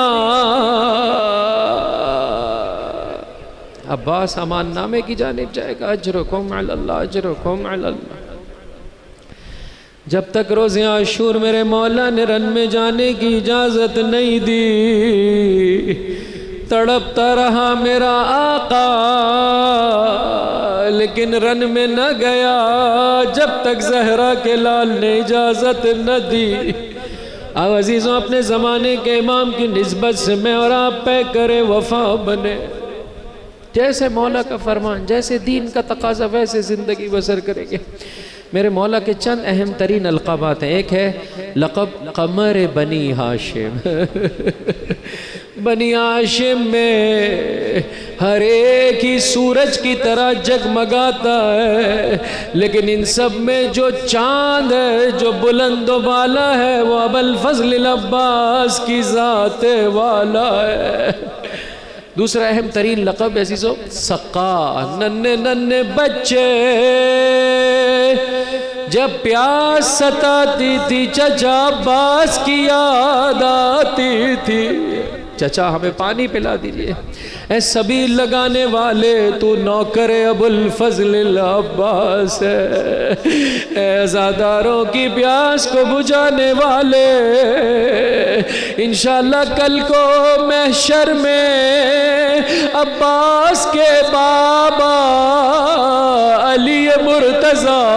عباس امان نامے کی جانب جائے گا، اجرکم علی اللہ، اجرکم علی اللہ۔ جب تک روز عاشور میرے مولا نے رن میں جانے کی اجازت نہیں دی، تڑپتا رہا میرا آقا، لیکن رن میں نہ گیا جب تک زہرا کے لال نے اجازت نہ دی۔ اب عزیزوں اپنے زمانے کے امام کی نسبت سے میں اور آپ پیکر وفا بنے، جیسے مولا کا فرمان، جیسے دین کا تقاضا ویسے زندگی بسر کریں گے۔ میرے مولا کے چند اہم ترین القابات ہیں، ایک ہے لقب قمر بنی ہاشم۔ بنی ہاشم میں ہر ایک ہی سورج کی طرح جگمگاتا ہے، لیکن ان سب میں جو چاند ہے، جو بلند و بالا ہے، وہ ابوالفضل العباس کی ذات والا ہے۔ دوسرا اہم ترین لقب عزیزو سقا، ننھے ننھے بچے جب پیاس ستاتی تھی چچا عباس کی یاد آتی تھی، چچا ہمیں پانی پلا دیجئے، اے سبیل لگانے والے تو نوکر ابوالفضل العباس ہے، اے عزاداروں کی پیاس کو بجھانے والے، انشاءاللہ کل کو محشر میں عباس کے بابا علی مرتضیٰ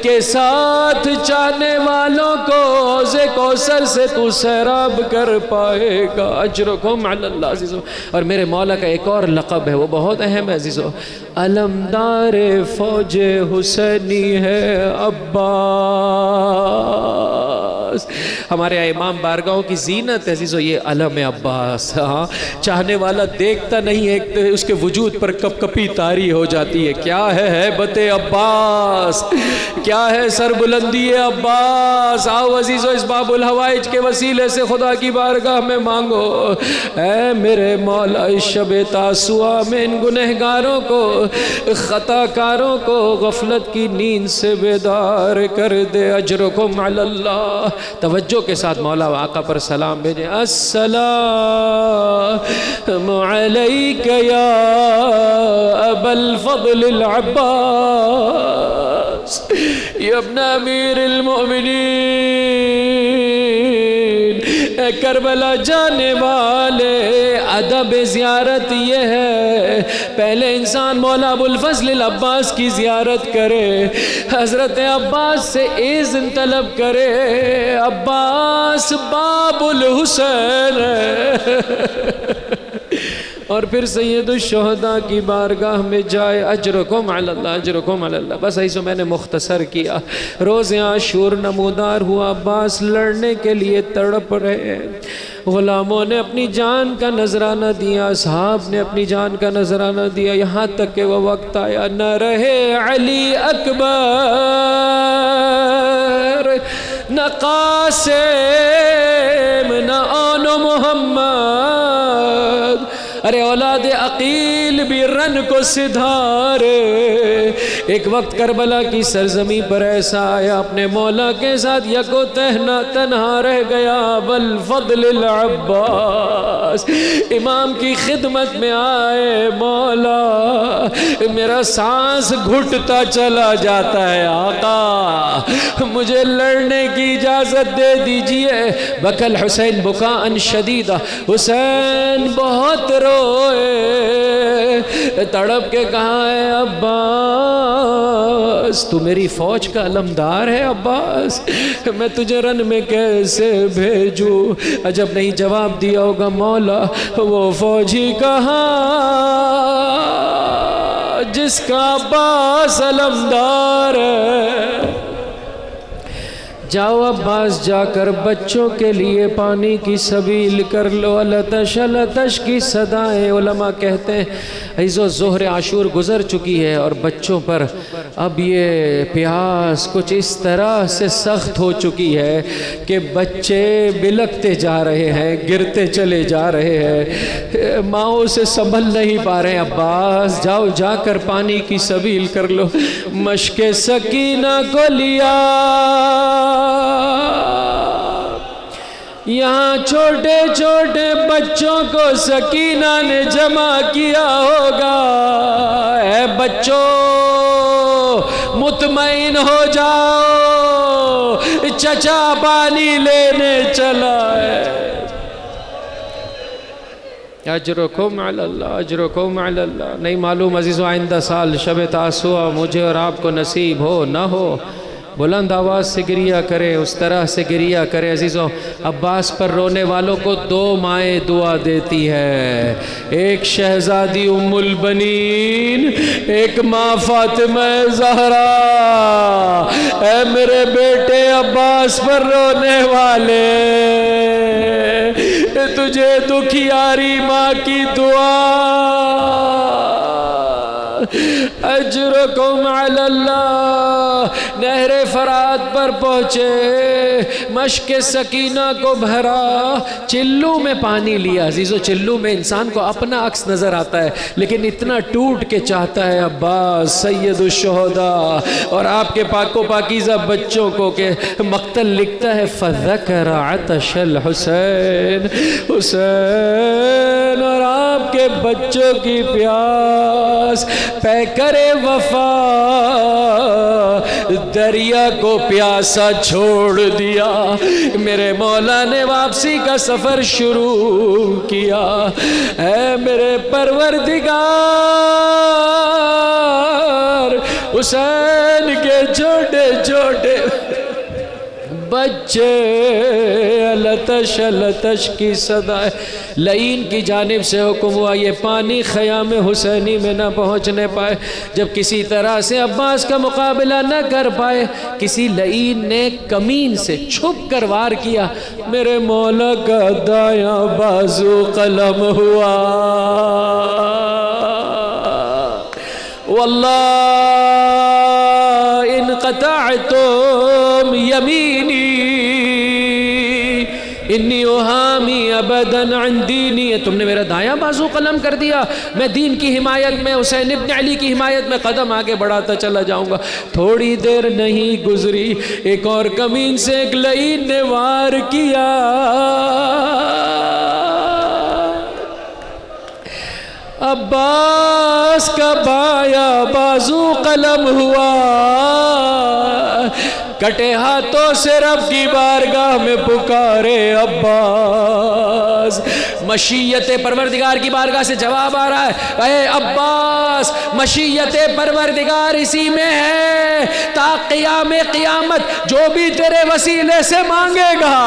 کے ساتھ چاہنے والوں کو حوض کوثر سے تو سیراب کر پائے گا۔ اجرکم علی اللہ عزیزو۔ اور میرے مولا کا ایک اور لقب ہے، وہ بہت اہم ہے عزیزو، علمدار فوج حسینی ہے عباس۔ ہمارے امام بارگاہوں کی زینت ہے عزیزو یہ علم عباس۔ ہاں چاہنے والا دیکھتا نہیں ہے، اس کے وجود پر کپ کپی طاری ہو جاتی ہے۔ کیا ہے ہیبت عباس، کیا ہے سر بلندی عباس۔ آؤ عزیزو اس باب الحوائج کے وسیلے سے خدا کی بارگاہ میں مانگو، اے میرے مولا اس شب تاسوعا میں ان گنہگاروں کو، خطا کاروں کو غفلت کی نیند سے بیدار کر دے۔ اجرکم علی اللہ۔ توجہ کے ساتھ مولا و آقا پر سلام بھیجیں۔ السلام علیک یا ابا الفضل العباس یا ابن امیر المؤمنین، اے کربلا جانے والے۔ ادب زیارت یہ ہے، پہلے انسان مولا ابوالفضل العباس کی زیارت کرے، حضرت عباس سے اذن طلب کرے، عباس باب الحسین ہے، اور پھر سید الشہداء کی بارگاہ میں جائے۔ اجرکم علی اللہ، اجرکم علی اللہ۔ بس ایسو میں نے مختصر کیا۔ روز عاشور نمودار ہوا، عباس لڑنے کے لیے تڑپ رہے ہیں، غلاموں نے اپنی جان کا نذرانہ دیا، اصحاب نے اپنی جان کا نذرانہ دیا، یہاں تک کہ وہ وقت آیا نہ رہے علی اکبر، نہ قاسم، نہ آن محمد، ارے اولاد عقیل بھی رن کو سدھارے۔ ایک وقت کربلا کی سرزمین پر ایسا آیا، اپنے مولا کے ساتھ یکو تنہا رہ گیا، بالفضل العباس، امام کی خدمت میں آئے، مولا میرا سانس گھٹتا چلا جاتا ہے، آقا مجھے لڑنے کی اجازت دے دیجئے۔ بکل حسین بکاءً شدیدہ، حسین بہت روئے، تڑپ کے کہا ہے عباس تو میری فوج کا علمدار ہے، عباس میں تجھے رن میں کیسے بھیجوں؟ عجب نہیں جواب دیا ہوگا، مولا وہ فوجی کہاں جس کا عباس علمدار ہے؟ جاؤ عباس، جا کر بچوں کے لیے پانی کی سبیل کر لو۔ التش التش کی صدائیں، علماء کہتے ہیں عزیزو ظہر عاشور گزر چکی ہے اور بچوں پر اب یہ پیاس کچھ اس طرح سے سخت ہو چکی ہے کہ بچے بلکتے جا رہے ہیں، گرتے چلے جا رہے ہیں، ماؤں سے سنبھل نہیں پا رہے ہیں۔ عباس جاؤ، جا کر پانی کی سبیل کر لو۔ مشک سکینہ کو لیا، یہاں چھوٹے چھوٹے بچوں کو سکینہ نے جمع کیا ہوگا۔ اے بچوں مطمئن ہو جاؤ، چچا پانی لینے چلا ہے۔ اجرکم علی اللہ، اجرکم علی اللہ۔ نہیں معلوم عزیزو آئندہ سال شب تاسوعہ مجھے اور آپ کو نصیب ہو نہ ہو، بلند آواز سے گریہ کرے، اس طرح سے گریہ کرے۔ عزیزو عباس پر رونے والوں کو دو مائیں دعا دیتی ہے، ایک شہزادی ام البنین، ایک ماں فاطمہ زہرا۔ اے میرے بیٹے عباس پر رونے والے، تجھے دکھیاری ماں کی دعا، اجرکم علی اللہ۔ نہر فرات پر پہنچے، مشک سکینہ کو بھرا، چلو میں پانی لیا۔ عزیزو چلو میں انسان کو اپنا عکس نظر آتا ہے، لیکن اتنا ٹوٹ کے چاہتا ہے عباس سید الشہداء اور آپ کے پاک و پاکیزہ بچوں کو کہ مقتل لکھتا ہے فذکر عطش الحسین، حسین اور آپ کے بچوں کی پیاس پے کرے وفا، دریا کو پیاسا چھوڑ دیا۔ میرے مولا نے واپسی کا سفر شروع کیا۔ اے میرے پروردگار، حسین کے چھوٹے چھوٹے بچے، لتش لتش کی صدائیں۔ لعین کی جانب سے حکم ہوا یہ پانی خیام حسینی میں نہ پہنچنے پائے۔ جب کسی طرح سے عباس کا مقابلہ نہ کر پائے، کسی لعین نے کمین سے چھپ کر وار کیا، میرے مولا کا دایاں بازو قلم ہوا۔ واللہ ان قطعتم یمینی انی احامی ابدا عن دینی، تم نے میرا دایاں بازو قلم کر دیا، میں دین کی حمایت میں، حسین ابن علی کی حمایت میں قدم آگے بڑھاتا چلا جاؤں گا۔ تھوڑی دیر نہیں گزری، ایک اور کمین سے ایک لعین نے وار کیا۔ عباس کا بایاں بازو قلم ہوا، کٹے ہاتھوں سے رب کی بارگاہ میں پکارے عباس۔ مشیت پروردگار کی بارگاہ سے جواب آ رہا ہے، اے عباس مشیت پروردگار اسی میں ہے، تا قیام قیامت جو بھی تیرے وسیلے سے مانگے گا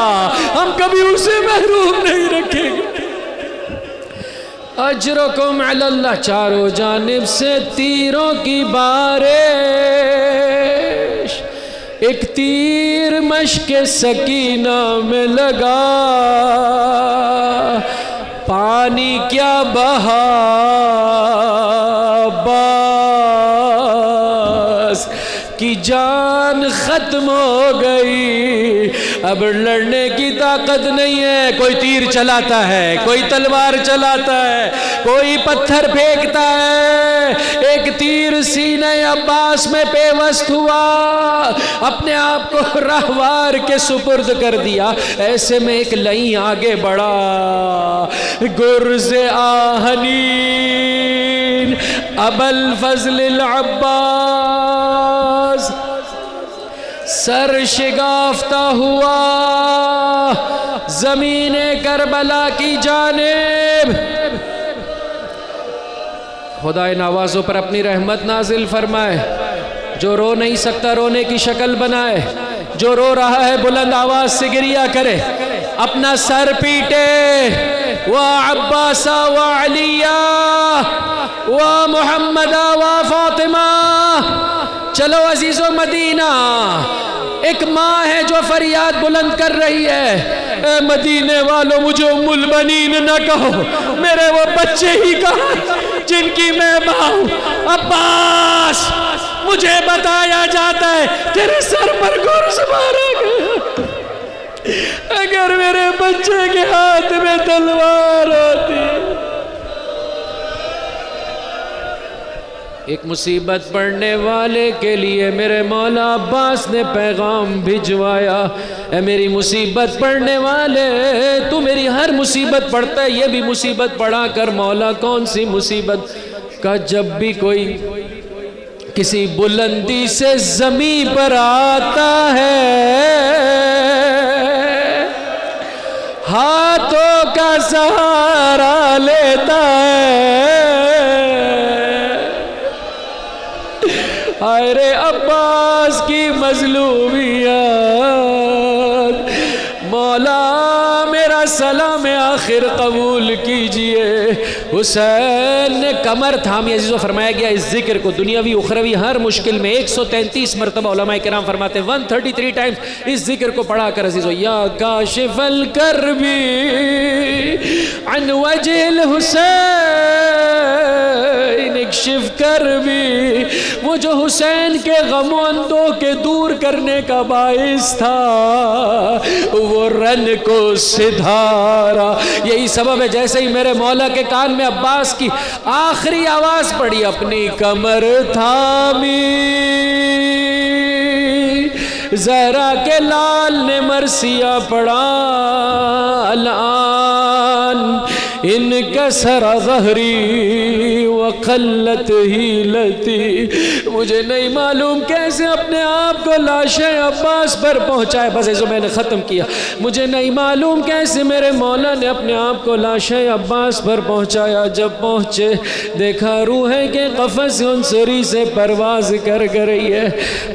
ہم کبھی اسے محروم نہیں رکھیں گے۔ اجرکم علی اللہ۔ چاروں جانب سے تیروں کی بارش، ایک تیر مشک سکینہ میں لگا، پانی کیا بہا عباس کی جان ختم ہو گئی، اب لڑنے کی طاقت نہیں ہے۔ کوئی تیر چلاتا ہے، کوئی تلوار چلاتا ہے، کوئی پتھر پھینکتا ہے، ایک تیر سینہ عباس میں پیوست ہوا، اپنے آپ کو راہوار کے سپرد کر دیا۔ ایسے میں ایک لئی آگے بڑھا، گرز آہنین ابو الفضل العباس سر شگافتہ ہوا زمین کربلا کی جانب۔ خدا ان آوازوں پر اپنی رحمت نازل فرمائے۔ جو رو نہیں سکتا رونے کی شکل بنائے، جو رو رہا ہے بلند آواز سے گریہ کرے، اپنا سر پیٹے۔ وعباس وعلی ومحمد وفاطمہ۔ چلو عزیزو مدینہ، ایک ماں ہے جو فریاد بلند کر رہی ہے، اے مدینے والوں مجھے ام البنین نہ کہو، میرے وہ بچے ہی کہاں جن کی میں ماں ہوں۔ عباس، مجھے بتایا جاتا ہے تیرے سر پر گرز مارا گیا، اگر میرے بچے کے ہاتھ میں تلوار ہوتی۔ ایک مصیبت پڑنے والے کے لیے میرے مولا عباس نے پیغام بھجوایا، اے میری مصیبت پڑھنے والے، تو میری ہر مصیبت پڑھتا ہے، یہ بھی مصیبت پڑھا کر۔ مولا کون سی مصیبت؟ کا جب بھی کوئی کسی بلندی سے زمین پر آتا ہے، ہاتھوں کا سہارا لیتا ہے، آئے عباس کی مظلومیت، مولا میرا سلام آخر قبول کیجئے۔ حسین نے کمر تھامی، عزیزو فرمایا گیا اس ذکر کو دنیاوی اخروی ہر مشکل میں 133 مرتبہ علماء کرام فرماتے ہیں 133 ٹائمز اس ذکر کو پڑھا کر عزیزو۔ یا کاشف الکربی عن وجہ الحسین اکشف کربی، وہ جو حسین کے غم و اندوہ کے دور کرنے کا باعث تھا، وہ رن کو سدھارا۔ یہی سبب ہے جیسے ہی میرے مولا کے کان میں عباس کی آخری آواز پڑی، اپنی کمر تھامی، زہرا کے لال نے مرثیہ پڑھا، الان انکسر ظہری وقلت حیلتی۔ مجھے نہیں معلوم کیسے اپنے آپ کو لاش عباس پر پہنچائے، بس ایسو میں نے ختم کیا۔ مجھے نہیں معلوم کیسے میرے مولا نے اپنے آپ کو لاش عباس پر پہنچایا۔ جب پہنچے دیکھا روح کے قفس عنصری سے پرواز کر رہی ہے،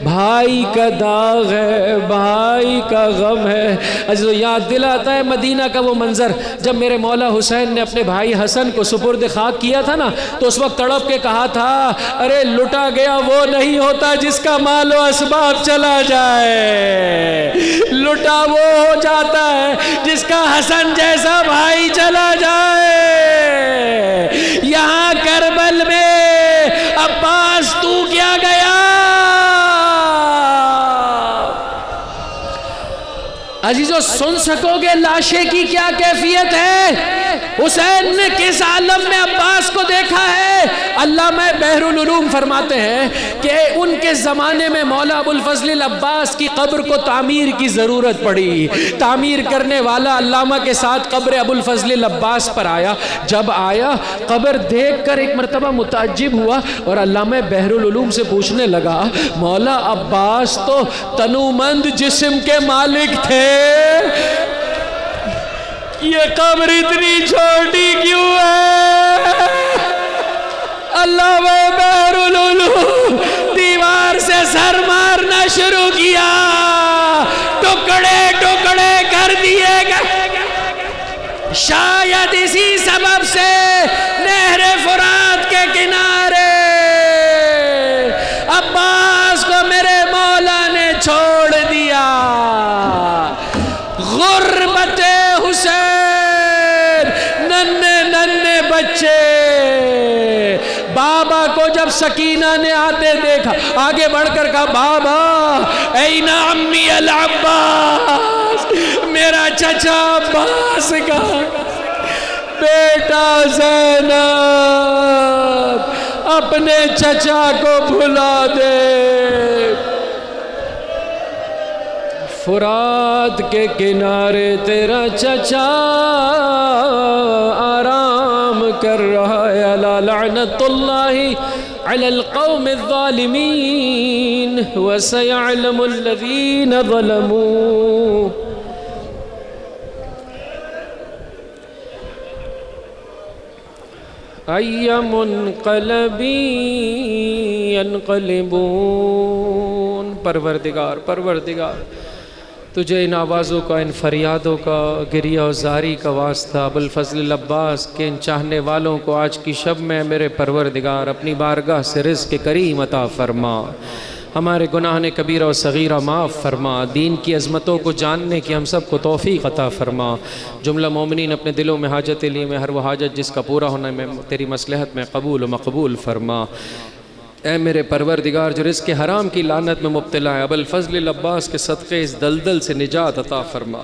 بھائی کا داغ ہے، بھائی کا غم ہے۔ عزیزو یاد دلاتا ہے مدینہ کا وہ منظر جب میرے مولا حسین نے اپنے بھائی حسن کو سپرد خاک کیا تھا نا، تو اس وقت تڑپ کے کہا تھا، ارے لٹا گیا وہ نہیں ہوتا جس کا مال و اسباب چلا جائے، لٹا وہ ہو جاتا ہے جس کا حسن جیسا بھائی چلا جائے۔ یہاں کربل میں عباس تو کیا گیا؟ عزیزو سن سکو گے لاشے کی کیا کیفیت ہے؟ حسین نے کس عالم میں عباس کو دیکھا ہے؟ علامہ بحر العلوم فرماتے ہیں کہ ان کے زمانے میں مولا ابو الفضل العباس کی قبر کو تعمیر کی ضرورت پڑی۔ تعمیر کرنے والا علامہ کے ساتھ قبر ابو الفضل العباس پر آیا۔ جب آیا قبر دیکھ کر ایک مرتبہ متعجب ہوا اور علامہ بحر العلوم سے پوچھنے لگا، مولا عباس تو تنومند جسم کے مالک تھے، یہ قبر اتنی چھوٹی کیوں ہے؟ علامہ بحر العلوم دیوار سے سر مارنا شروع کیا، ٹکڑے ٹکڑے کر دیے گئے۔ شاید اسی سبب سے نہر فرات کے کنارے عباس کو میرے مولا نے چھوڑ دیا۔ غربت حسین، ننھے ننھے بچے بابا کو جب سکینہ نے آتے دیکھا آگے بڑھ کر کہا بابا این عمی العباس، میرا چچا عباس کا بیٹا زینب اپنے چچا کو بھلا دے، فرات کے کنارے تیرا چچا آرام کر رہا ہے، الا لعنت اللہ علی القوم الظالمین وسیعلم الذین ظلموا۔ ای منقلب ینقلبون۔ پروردگار تجھے ان آوازوں کا، ان فریادوں کا، گریہ و زاری کا واسطہ ابوالفضل العباس کے ان چاہنے والوں کو آج کی شب میں میرے پروردگار اپنی بارگاہ سے رزق کریم عطا فرما، ہمارے گناہ کبیرہ و صغیرہ معاف فرما، دین کی عظمتوں کو جاننے کی ہم سب کو توفیق عطا فرما۔ جملہ مومنین اپنے دلوں میں حاجت لیے میں ہر وہ حاجت جس کا پورا ہونا میں تیری مصلحت میں قبول و مقبول فرما۔ اے میرے پروردگار جو رزق حرام کی لعنت میں مبتلا ہے، ابوالفضل العباس کے صدقے اس دلدل سے نجات عطا فرما۔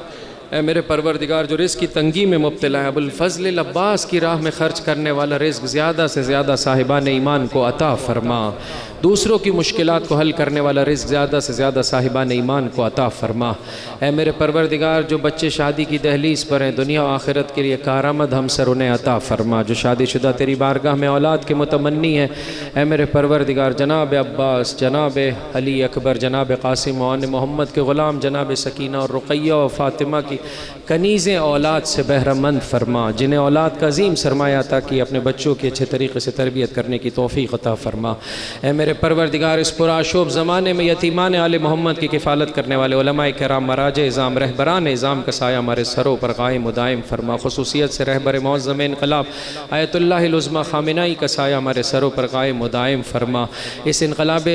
اے میرے پروردگار جو رزق کی تنگی میں مبتلا ہے، ابوالفضل العباس کی راہ میں خرچ کرنے والا رزق زیادہ سے زیادہ صاحبان ایمان کو عطا فرما، دوسروں کی مشکلات کو حل کرنے والا رزق زیادہ سے زیادہ صاحبان ایمان کو عطا فرما۔ اے میرے پروردگار جو بچے شادی کی دہلیز پر ہیں، دنیا و آخرت کے لیے کارآمد ہم سر انہیں عطا فرما۔ جو شادی شدہ تیری بارگاہ میں اولاد کے متمنی ہیں، اے میرے پروردگار جناب عباس، جناب علی اکبر، جناب قاسم و آن محمد کے غلام جناب سکینہ اور رقیہ و فاطمہ کی کنیزیں اولاد سے بہرہ مند فرما، جنہیں اولاد کا عظیم سرمایہ عطا کی اپنے بچوں کی اچھے طریقے سے تربیت کرنے کی توفیق عطا فرما۔ اے میرے پروردگار اس پرآشوب زمانے میں یتیمان آل محمد کی کفالت کرنے والے علماء کرام، مراجع اعظام، رہبران اعظام کا سایہ ہمارے سروں پر قائم و دائم فرما، خصوصیت سے رہبر معظم انقلاب آیت اللہ العظمیٰ خامنائی کا سایہ ہمارے سروں پر قائم و دائم فرما۔ اس انقلاب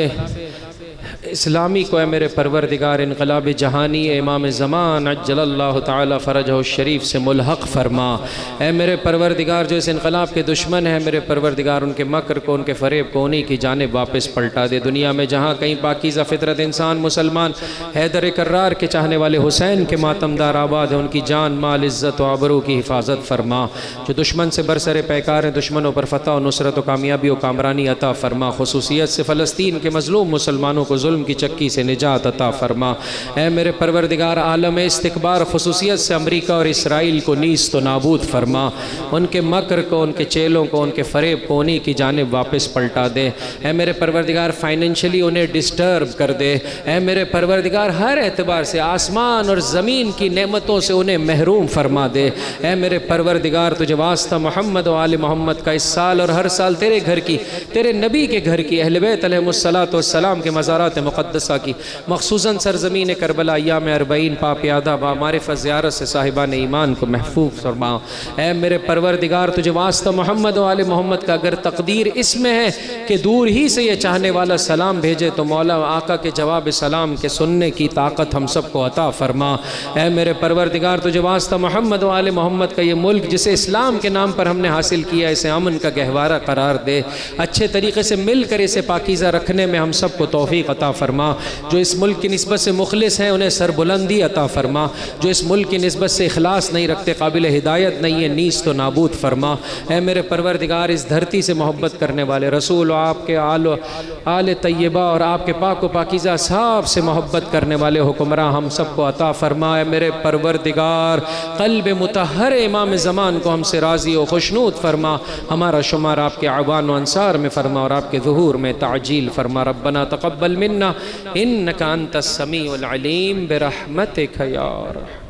اسلامی کو اے میرے پروردگار انقلاب جہانی امام زمان عجل اللہ تعالی فرجہ الشریف سے ملحق فرما۔ اے میرے پروردگار جو اس انقلاب کے دشمن ہیں، میرے پروردگار ان کے مکر کو، ان کے فریب کو انہی کی جانب واپس پلٹا دے۔ دنیا میں جہاں کہیں پاکیزہ فطرت انسان مسلمان حیدر کرار کے چاہنے والے حسین کے ماتمدار آباد ہیں، ان کی جان، مال، عزت و آبرو کی حفاظت فرما۔ جو دشمن سے برسر پیکار ہیں، دشمنوں پر فتح و نصرت و کامیابی و کامرانی عطا فرما۔ خصوصیت سے فلسطین کے مظلوم مسلمانوں کو ظلم کی چکی سے نجات عطا فرما۔ اے میرے پروردگار عالم استکبار، خصوصیت سے امریکہ اور اسرائیل کو نیست و نابود فرما، ان کے مکر کو، ان کے چیلوں کو، ان کے فریب کو انہی کی جانب واپس پلٹا دے۔ اے میرے پروردگار فائنینشلی انہیں ڈسٹرب کر دے۔ اے میرے پروردگار ہر اعتبار سے آسمان اور زمین کی نعمتوں سے انہیں محروم فرما دے۔ اے میرے پروردگار تجھے واسطہ محمد و آل محمد کا اس سال اور ہر سال تیرے گھر کی، تیرے نبی کے گھر کی، اہل بیت علیہ السلام کے مزارات مقدسہ کی، خصوصاً سرزمین کربلا ایام 40 پاپیادہ با معرفت زیارت سے صاحبان ایمان کو محفوظ فرما۔ اے میرے پروردگار تجھے واسطہ محمد و آل محمد کا اگر تقدیر اس میں ہے کہ دور ہی سے یہ چاہنے والا سلام بھیجے تو مولا آقا کے جواب سلام کے سننے کی طاقت ہم سب کو عطا فرما۔ اے میرے پروردگار تجھے واسطہ محمد و آل محمد کا یہ ملک جسے اسلام کے نام پر ہم نے حاصل کیا، اسے امن کا گہوارہ قرار دے، اچھے طریقے سے مل کر اسے پاکیزہ رکھنے میں ہم سب کو توفیق عطا فرما۔ جو اس ملک کی نسبت سے مخلص ہیں انہیں سربلندی عطا فرما، جو اس ملک کی نسبت سے اخلاص نہیں رکھتے، قابل ہدایت نہیں ہے، نیست و نابود فرما۔ اے میرے پروردگار اس دھرتی سے محبت کرنے والے رسول و آپ کے آل طیبہ اور آپ کے پاک و پاکیزہ اصحاب سے محبت کرنے والے حکمراں ہم سب کو عطا فرما۔ اے میرے پروردگار قلب مطہر امام زمان کو ہم سے راضی و خوشنود فرما، ہمارا شمار آپ کے اعوان و انصار میں فرما اور آپ کے ظہور میں تعجیل فرما۔ ربنا تقبل منا انک انت السمیع العلیم برحمتک یا رحمت۔